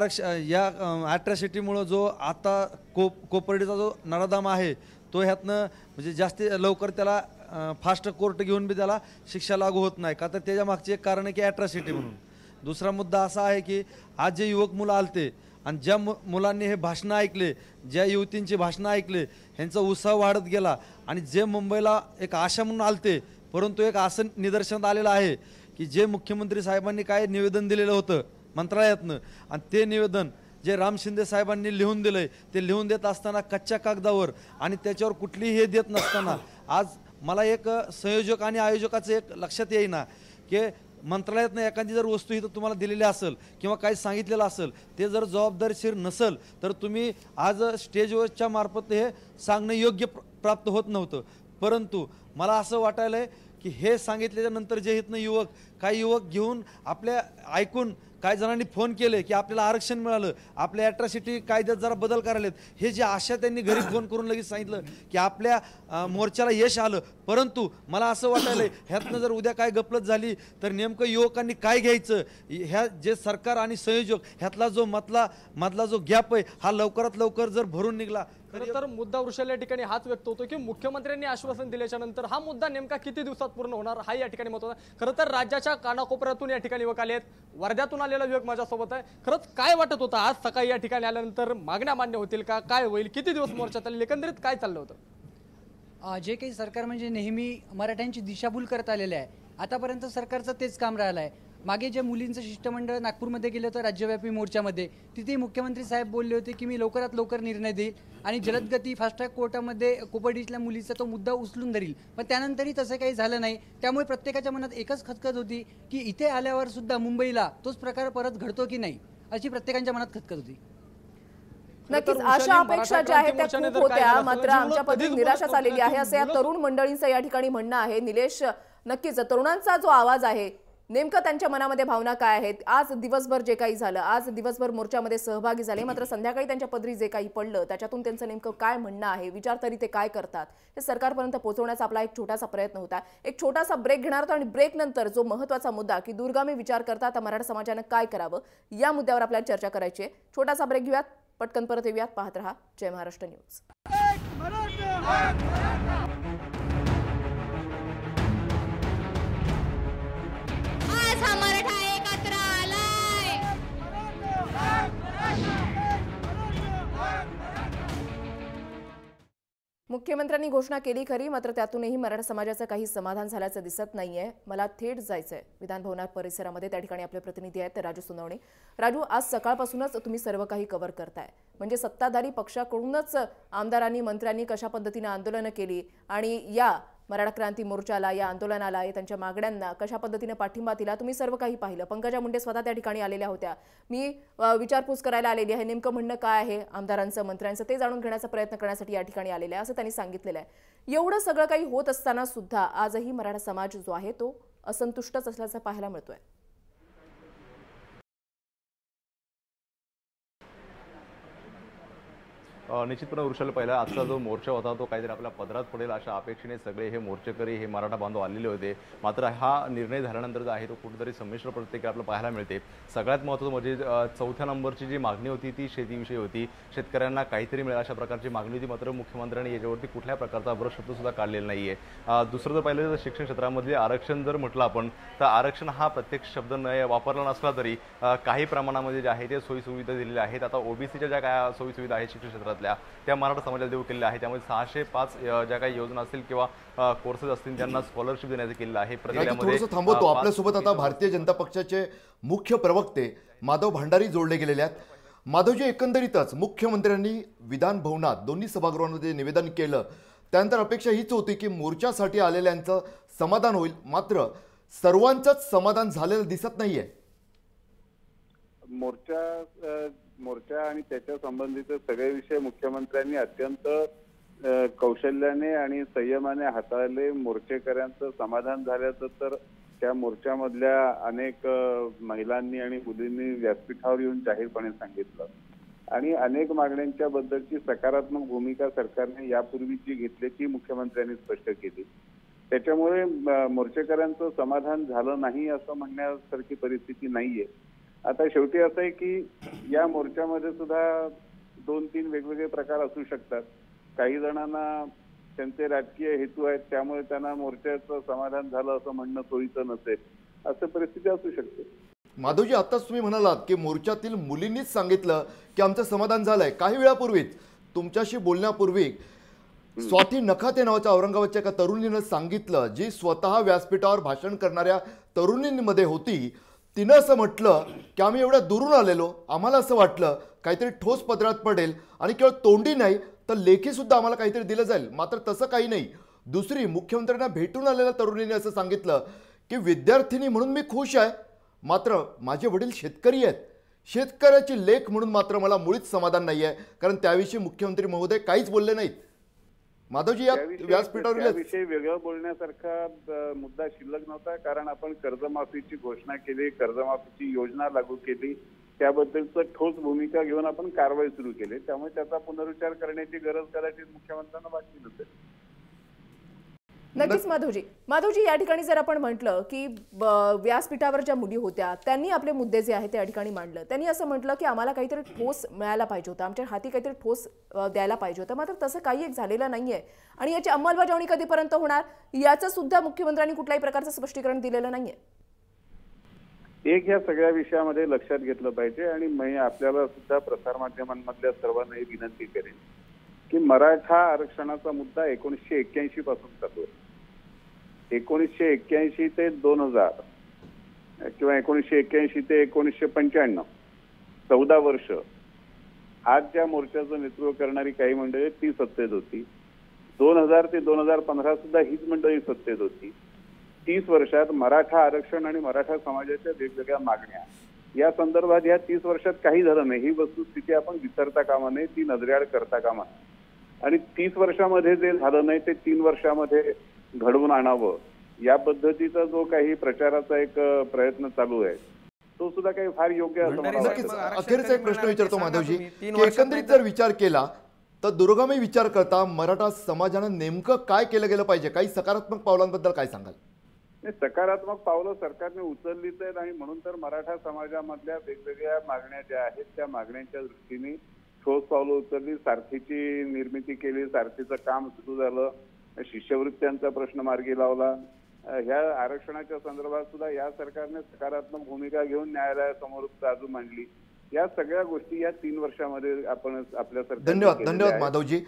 ॲट्रॉसिटीमुळं जो आता कोपर्डीचा जो नराधाम आहे तो ह्यातनं म्हणजे जास्त लवकर त्याला फास्ट कोर्ट घेऊन बी त्याला शिक्षा लागू होत नाही का, तर त्याच्या मागचे एक कारण आहे की ॲट्रॉसिटी म्हणून. दुसरा मुद्दा असा आहे की आज जे युवक मुलं आलते आणि ज्या मुलांनी हे भाषणं ऐकले, ज्या युवतींची भाषणं ऐकले, ह्यांचा उत्साह वाढत गेला. आणि जे मुंबईला एक आशा म्हणून आलते, परंतु एक असं निदर्शनात आलेलं आहे की जे मुख्यमंत्री साहेबांनी काय निवेदन दिलेलं होतं मंत्रालयातनं, आणि ते निवेदन जे राम शिंदे साहेबांनी लिहून दिलंय, ते लिहून देत असताना कच्च्या कागदावर आणि त्याच्यावर कुठलीही हे देत नसताना आज मला एक संयोजक आणि आयोजकाचं एक लक्षात येईना की मंत्रालयातनं एखादी जर वस्तू इथं तुम्हाला दिलेली असेल किंवा काही सांगितलेलं असेल, ते जर जबाबदारीशीर नसेल तर तुम्ही आज स्टेजवरच्या मार्फत हे सांगणं योग्य प्राप्त होत नव्हतं. परंतु मला असं वाटायलंय की हे सांगितल्याच्या नंतर जे इथनं काही युवक घेऊन आपल्या ऐकून काही जणांनी फोन केले की आपल्याला आरक्षण मिळालं, आपल्या ॲट्रॉसिटी कायद्यात जरा बदल करायलेत, हे जे आशा त्यांनी घरी फोन करून लगेच सांगितलं की आपल्या मोर्चाला यश आलं. परंतु मला असं वाटायलंय ह्यातनं जर उद्या काय गफलत झाली तर नेमकं युवकांनी काय घ्यायचं, ह्या जे सरकार आणि संयोजक ह्यातला जो मधला जो गॅप आहे हा लवकरात लवकर जर भरून निघला. खरं तर मुद्दा वृषाली या ठिकाणी हाच व्यक्त होतो की मुख्यमंत्र्यांनी आश्वासन दिल्याच्या नंतर हा मुद्दा नेमका किती दिवसात पूर्ण होणार हा या ठिकाणी महत्त्वाचा. खरं तर राज्याच्या कानाकोपऱ्यातून या ठिकाणी युवक आले आहेत. वर्ध्यातून आलेला युवक माझ्यासोबत आहे. खरंच काय वाटत होतं आज सकाळी या ठिकाणी आल्यानंतर? मागण्या मान्य होतील का, काय होईल, किती दिवस मोर्चा चालेल, एकंदरीत काय चाललं होतं? जे काही सरकार म्हणजे नेहमी मराठ्यांची दिशाभूल करत आलेले आहे. आतापर्यंत सरकारचं तेच काम राहिलं आहे. मागे जे मुलींचं शिष्टमंडळ नागपूरमध्ये गेलं होतं राज्यव्यापी मोर्चामध्ये, तिथे मुख्यमंत्री साहेब बोलले होते की मी लवकरात लवकर निर्णय देईल आणि जलदगती फास्ट ट्रॅक कोर्टामध्ये कोपर्डीतल्या मुलीचा तो मुद्दा उचलून धरील. पण त्यानंतरही तसं काही झालं नाही. त्यामुळे प्रत्येकाच्या मनात एकच खतखत होती की इथे आल्यावर सुद्धा मुंबईला तोच प्रकार परत घडतो की नाही, अशी प्रत्येकांच्या मनात खतखत होती. नक्कीच अशा अपेक्षा ज्या आहेत त्या खूप होत्या, मात्र आमच्या पद्धतीने निराशा आलेली आहे असं या तरुण मंडळींचं या ठिकाणी म्हणणं आहे. निलेश, नक्कीच तरुणांचा जो आवाज आहे नेमकं त्यांच्या मनामध्ये भावना काय आहेत, आज दिवसभर जे काही झालं, आज दिवसभर मोर्चामध्ये सहभागी झाले, मात्र संध्याकाळी त्यांच्या पदरी जे काही पडलं त्याच्यातून त्यांचं नेमकं काय म्हणणं आहे, विचार तरी ते काय करतात, हे सरकारपर्यंत पोहोचवण्याचा आपला एक छोटासा प्रयत्न होता. एक छोटासा ब्रेक घेणार होता आणि ब्रेक नंतर जो महत्त्वाचा मुद्दा की दूरगामी विचार करता आता मराठा समाजानं काय करावं या मुद्द्यावर आपल्याला चर्चा करायची आहे. छोटासा ब्रेक घेऊयात, पटकन परत येऊयात. पाहत रहा जय महाराष्ट्र न्यूज. आज हा मराठा एकत्र आलाय. मुख्यमंत्र्यांनी घोषणा केली खरी, मात्र त्यातूनही मराठा समाजाचं काही समाधान झाल्याचं दिसत नाहीये. मला थेट जायचंय विधान भवनात परिसरामध्ये. त्या ठिकाणी आपले प्रतिनिधी आहेत राजू सुनावणे. राजू, आज सकाळपासूनच तुम्ही सर्व काही कव्हर करताय, म्हणजे सत्ताधारी पक्षाकडूनच आमदारांनी मंत्र्यांनी कशा पद्धतीने आंदोलनं केली आणि या मराठा क्रांती मोर्चाला, या आंदोलनाला, त्यांच्या मागण्यांना कशा पद्धतीने पाठिंबा दिला, तुम्ही सर्व काही पाहिलं. पंकजा मुंडे स्वतः त्या ठिकाणी आलेल्या होत्या. मी विचारपूस करायला आलेली आहे, नेमकं म्हणणं काय आहे आमदारांचं मंत्र्यांचं ते जाणून घेण्याचा प्रयत्न करण्यासाठी या ठिकाणी आलेले आहे असं त्यांनी सांगितलेलं आहे. एवढं सगळं काही होत असताना सुद्धा आजही मराठा समाज जो आहे तो असंतुष्टच असल्याचं पाहायला मिळतोय. निश्चितपणे वृषाला पहिला आजचा जो मोर्चा होता तो काहीतरी आपल्या पदरात पडेल अशा अपेक्षेने सगळे हे मोर्चेकरी, हे मराठा बांधव आलेले होते. मात्र हा निर्णय झाल्यानंतर जो आहे तो कुठेतरी संमिश्र प्रतिक्रिया आपल्याला पाहायला मिळते. सगळ्यात महत्त्वाचं म्हणजे चौथ्या नंबरची जी मागणी होती ती शेतीविषयी होती. शेतकऱ्यांना काहीतरी मिळेल अशा प्रकारची मागणी होती. मात्र मुख्यमंत्र्यांनी याच्यावरती कुठल्या प्रकारचा शब्द सुद्धा काढलेला नाहीये. दुसरं जर पाहिलं तर शिक्षण क्षेत्रामध्ये आरक्षण जर म्हटलं आपण तर आरक्षण हा प्रत्यक्ष शब्द वापरला नसला तरी काही प्रमाणामध्ये जे आहे ते सोयीसुविधा दिलेल्या आहेत. आता ओबीसीच्या ज्या काय सोयीसुविधा आहेत शिक्षण क्षेत्रात त्या मराठा समाजाला देऊ केलेल्या आहे. त्यामुळे 605 ज्या काही योजना असतील किंवा कोर्सेस असतील त्यांना स्कॉलरशिप देण्याचं केलेलं आहे. थोडंसं थांबवतो. आपल्यासोबत आता भारतीय जनता पक्षाचे मुख्य प्रवक्ते माधव भांडारी जोडले गेलेले आहेत. माधवजी, एकंदरीतच मुख्यमंत्र्यांनी विधान भवनात दोन्ही सभागृहांमध्ये निवेदन केलं, त्यानंतर अपेक्षा हीच होती की मोर्चासाठी आलेल्यांचं समाधान होईल, मात्र सर्वांचंच समाधान झालेलं दिसत नाहीये. मोर्चा आणि त्याच्या संबंधित सगळे विषय मुख्यमंत्र्यांनी अत्यंत कौशल्याने आणि संयमाने हाताळले. मोर्चेकऱ्यांचं समाधान झाल्याचं तर त्या मोर्चामधल्या अनेक महिलांनी आणि मुलींनी व्यासपीठावर येऊन जाहीरपणे सांगितलं आणि अनेक मागण्यांच्या बद्दलची सकारात्मक भूमिका सरकारने यापूर्वी जी घेतल्याची मुख्यमंत्र्यांनी स्पष्ट केली. त्याच्यामुळे मोर्चेकऱ्यांचं समाधान झालं नाही असं म्हणण्यासारखी परिस्थिती नाहीये. आता शेवटी असं आहे की या मोर्चामध्ये सुद्धा 2-3 वेगवेगळे प्रकार असू शकतात. काही जणांना त्यांचे राजकीय हेतू आहेत त्यामुळे त्यांना मोर्चाचं समाधान झालं असं म्हणणं सोयीचं नसेल, असं परिस्थिती असू शकते. माधवजी, आताच तुम्ही म्हणालात की मोर्चातील मुलींनीच सांगितलं की आमचं समाधान झालंय. काही वेळापूर्वीच तुमच्याशी बोलण्यापूर्वी स्वाती नखाते नावाच्या औरंगाबादच्या एका तरुणीनं सांगितलं, जी स्वतः व्यासपीठावर भाषण करणाऱ्या तरुणींमध्ये होती. तिनं असं म्हटलं की आम्ही एवढ्या दुरून आलेलो, आम्हाला असं वाटलं काहीतरी ठोस पदरात पडेल आणि केवळ तोंडी नाही तर लेखी सुद्धा आम्हाला काहीतरी दिलं जाईल, मात्र तसं काही नाही. दुसरी, मुख्यमंत्र्यांना भेटून आलेल्या तरुणीने असं सांगितलं की विद्यार्थिनी म्हणून मी खुश आहे, मात्र माझे वडील शेतकरी आहेत, शेतकऱ्याची लेख म्हणून मात्र मला मुळीच समाधान नाही आहे, कारण त्याविषयी मुख्यमंत्री महोदय काहीच बोलले नाहीत. माधवजी, या व्यासपीठावर वेगळं बोलण्यासारखा मुद्दा शिल्लक नव्हता, कारण आपण कर्जमाफीची घोषणा केली, कर्जमाफीची योजना लागू केली, त्याबद्दलचं ठोस भूमिका घेऊन आपण कारवाई सुरू केली. त्यामुळे त्याचा पुनरुच्चार करण्याची गरज कदाचित मुख्यमंत्र्यांना वाटली नसेल. नक्कीच माधवजी, या ठिकाणी जर आपण म्हटलं की व्यासपीठावर ज्या मुली होत्या त्यांनी आपले मुद्दे जे आहेत त्या ठिकाणी मांडलं. त्यांनी असं म्हटलं की आम्हाला काहीतरी ठोस मिळायला पाहिजे होतं, आमच्या हाती काहीतरी ठोस द्यायला पाहिजे होतं, मात्र तसं काही एक झालेलं नाहीये आणि याची अंमलबजावणी कधीपर्यंत होणार याचं सुद्धा मुख्यमंत्र्यांनी कुठल्याही प्रकारचं स्पष्टीकरण दिलेलं नाहीये. एक या सगळ्या विषयामध्ये लक्षात घेतलं पाहिजे आणि मी आपल्याला सुद्धा प्रसारमाध्यमांमधल्या सर्वांनाही विनंती करेन की मराठा आरक्षणाचा मुद्दा 1981 पासून चालू आहे. 1981 ते 2000 किंवा 1981 ते 1995 14 वर्ष आज ज्या मोर्चाचं नेतृत्व करणारी काही मंडळी ती सत्तेत होती. 2000 ते 2015 सुद्धा हीच मंडळी सत्तेत होती. 30 वर्षात मराठा आरक्षण आणि मराठा समाजाच्या वेगवेगळ्या मागण्या या संदर्भात या 30 वर्षात काही झालं नाही, ही वस्तुस्थिती आपण विसरता कामा नये, ती नजरेआड करता कामा नये. आणि 30 वर्षामध्ये जे झालं नाही ते 3 वर्षामध्ये घडवून आणावं या पद्धतीचा जो काही प्रचाराचा एक प्रयत्न चालू आहे तो सुद्धा काही फार योग्य असं मला नक्कीच. वाटतं. अखेरचा एक प्रश्न विचारतो माधवजी की एकंदरीत जर विचार केला तर दुर्गामी विचार करता मराठा समाजानं नेमकं काय केलं गेलं पाहिजे, काही सकारात्मक पावलांबद्दल काय सांगाल? सकारात्मक पावलं सरकारने उचललीच आहेत आणि म्हणून तर मराठा समाजामधल्या वेगवेगळ्या मागण्या ज्या आहेत त्या मागण्यांच्या दृष्टीने ठोस पावलं उचलली. सारथीची निर्मिती केली, सारथीचं काम सुरू झालं, शिष्यवृत्त्यांचा प्रश्न मार्गी लावला. ह्या आरक्षणाच्या संदर्भात सुद्धा या सरकारने सकारात्मक भूमिका घेऊन न्यायालयासमोर बाजू मांडली. या सगळ्या गोष्टी या 3 वर्षामध्ये आपण आपल्या धन्यवाद माधवजी.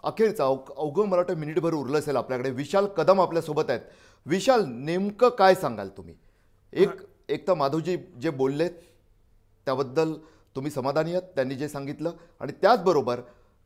अखेरचा अवघं मराठा मिनिटभर उरलं असेल आपल्याकडे. विशाल कदम आपल्यासोबत आहेत. विशाल, नेमकं काय सांगाल तुम्ही? एक तर माधवजी जे बोललेत त्याबद्दल तुम्ही समाधानी आहात त्यांनी जे सांगितलं, आणि त्याचबरोबर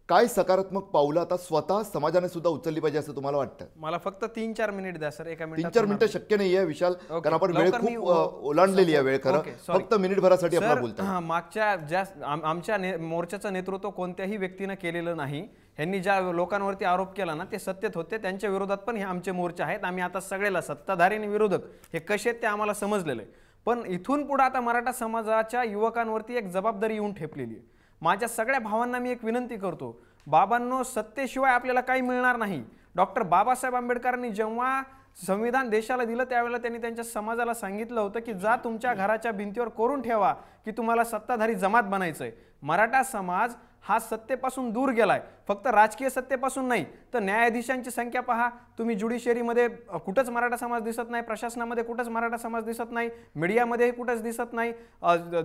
काय सकारात्मक पावलं आता स्वतः समाजाने सुद्धा उचलली पाहिजे असं तुम्हाला वाटतं? मला फक्त 3-4 मिनिट द्या सर. 3-4 मिनिटं शक्य नाही आहे विशाल, कारण आपण वेळ खूप ओलांडलेली आहे वेळ. खरं फक्त मिनिटभरासाठी आपण बोलतो. मागच्या ज्या आमच्या मोर्चाचं नेतृत्व कोणत्याही व्यक्तीनं केलेलं नाही. यांनी ज्या लोकांवरती आरोप केला ना ते सत्तेत होते, त्यांच्या विरोधात पण हे आमचे मोर्चे आहेत. आम्ही आता सगळेला सत्ताधारी आणि विरोधक हे कसे आहेत ते आम्हाला समजलेलं आहे. पण इथून पुढे आता मराठा समाजाच्या युवकांवरती एक जबाबदारी येऊन ठेपलेली आहे. माझ्या सगळ्या भावांना मी एक विनंती करतो, बाबांनो, सत्तेशिवाय आपल्याला काही मिळणार नाही. डॉक्टर बाबासाहेब आंबेडकरांनी जेव्हा संविधान देशाला दिलं त्यावेळेला त्यांनी त्यांच्या समाजाला सांगितलं होतं की जा तुमच्या घराच्या भिंतीवर कोरून ठेवा की तुम्हाला सत्ताधारी जमात बनायचंय. मराठा समाज हा सत्तेपासून दूर गेलाय, फक्त राजकीय सत्तेपासून नाही तर न्यायाधीशांची संख्या पहा तुम्ही. ज्युडिशरीमध्ये कुठंच मराठा समाज दिसत नाही, प्रशासनामध्ये कुठंच मराठा समाज दिसत नाही, मीडियामध्येही कुठंच दिसत नाही.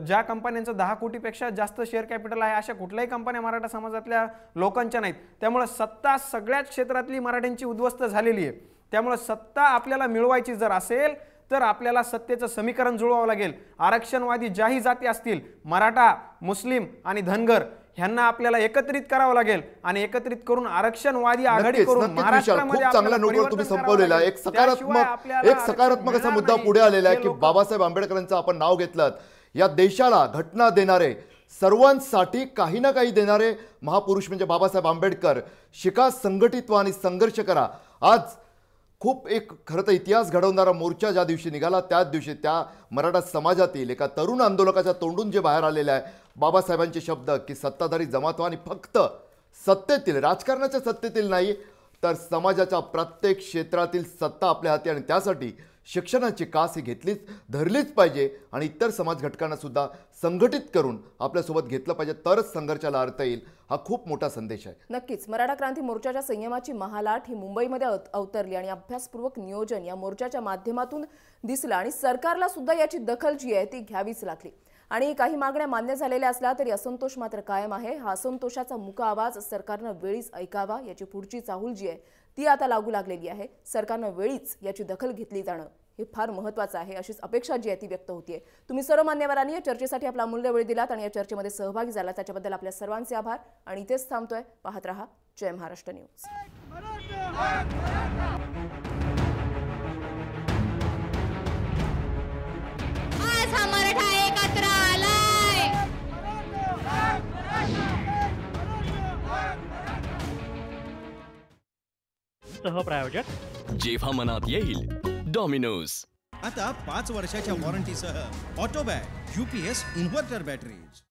ज्या कंपन्यांचं 10 कोटीपेक्षा जास्त शेअर कॅपिटल आहे अशा कुठल्याही कंपन्या मराठा समाजातल्या लोकांच्या नाहीत. त्यामुळे सत्ता सगळ्याच क्षेत्रातली मराठ्यांची उद्ध्वस्त झालेली आहे. त्यामुळे सत्ता आपल्याला मिळवायची जर असेल तर आपल्याला सत्तेचं समीकरण जुळवावं लागेल. आरक्षणवादी ज्याही जाती असतील, मराठा, मुस्लिम आणि धनगर, ह्यांना आपल्याला एकत्रित करावं लागेल आणि एकत्रित करून आरक्षणवादी आघाडी करून महाराष्ट्रामध्ये खूप चांगल्या नोटवर तुम्ही संपवलेला एक सकारात्मक असा मुद्दा पुढे आलेला आहे की बाबासाहेब आंबेडकरांचं आपण नाव घेतलं. या देशाला घटना देणारे, सर्वांसाठी काही ना काही देणारे महापुरुष म्हणजे बाबासाहेब आंबेडकर. शिका, संघटित व्हा आणि संघर्ष करा. आज खूप एक खरं तर इतिहास घडवणारा मोर्चा ज्या दिवशी निघाला त्याच दिवशी त्या मराठा समाजातील एका तरुण आंदोलकाच्या तोंडून जे बाहेर आलेलं आहे बाबासाहेबांचे शब्द की सत्ताधारी जमात व्हा आणि फक्त सत्तेतील, राजकारणाच्या सत्तेतील नाही तर समाजाच्या प्रत्येक क्षेत्रातील सत्ता आपल्या हाती, आणि त्यासाठी शिक्षणाची कास ही धरलीच पाहिजे आणि इतर समाज घटकांना सुद्धा संघटित करून आपल्यासोबत घेतलं पाहिजे, तरच संघर्षाला अर्थ येईल. हा खूप मोठा संदेश आहे. नक्कीच मराठा क्रांती मोर्चाच्या संयमाची महालाट ही मुंबईमध्ये अवतरली आणि अभ्यासपूर्वक नियोजन या मोर्चाच्या माध्यमातून दिसलं आणि सरकारला सुद्धा याची दखल जी आहे ती घ्यावीच लागली. आणि काही मागण्या मान्य झालेल्या असल्या तरी असंतोष मात्र कायम आहे. हा असंतोषाचा मुका आवाज सरकारनं वेळीच ऐकावा याची पुढची चाहूल जी आहे ती आता लागू लागलेली आहे. सरकारनं वेळीच याची दखल घेतली जाणं हे फार महत्त्वाचं आहे, अशीच अपेक्षा जी आहे ती व्यक्त होतीये. तुम्ही सर्व मान्यवरांनी या चर्चेसाठी आपला अमूल्य वेळ दिलात आणि या चर्चेमध्ये सहभागी झाला त्याच्याबद्दल आपल्या सर्वांचे आभार. आणि इथेच थांबतोय. पाहत रहा जय महाराष्ट्र न्यूज. आज हा मराठा एकत्र आलाय. सहप्रायोजक जेव्हा मनात येईल डॉमिनोज. आता 5 वर्षाच्या वॉरंटीसह ऑटोबॅग UPS इन्व्हर्टर बॅटरीज.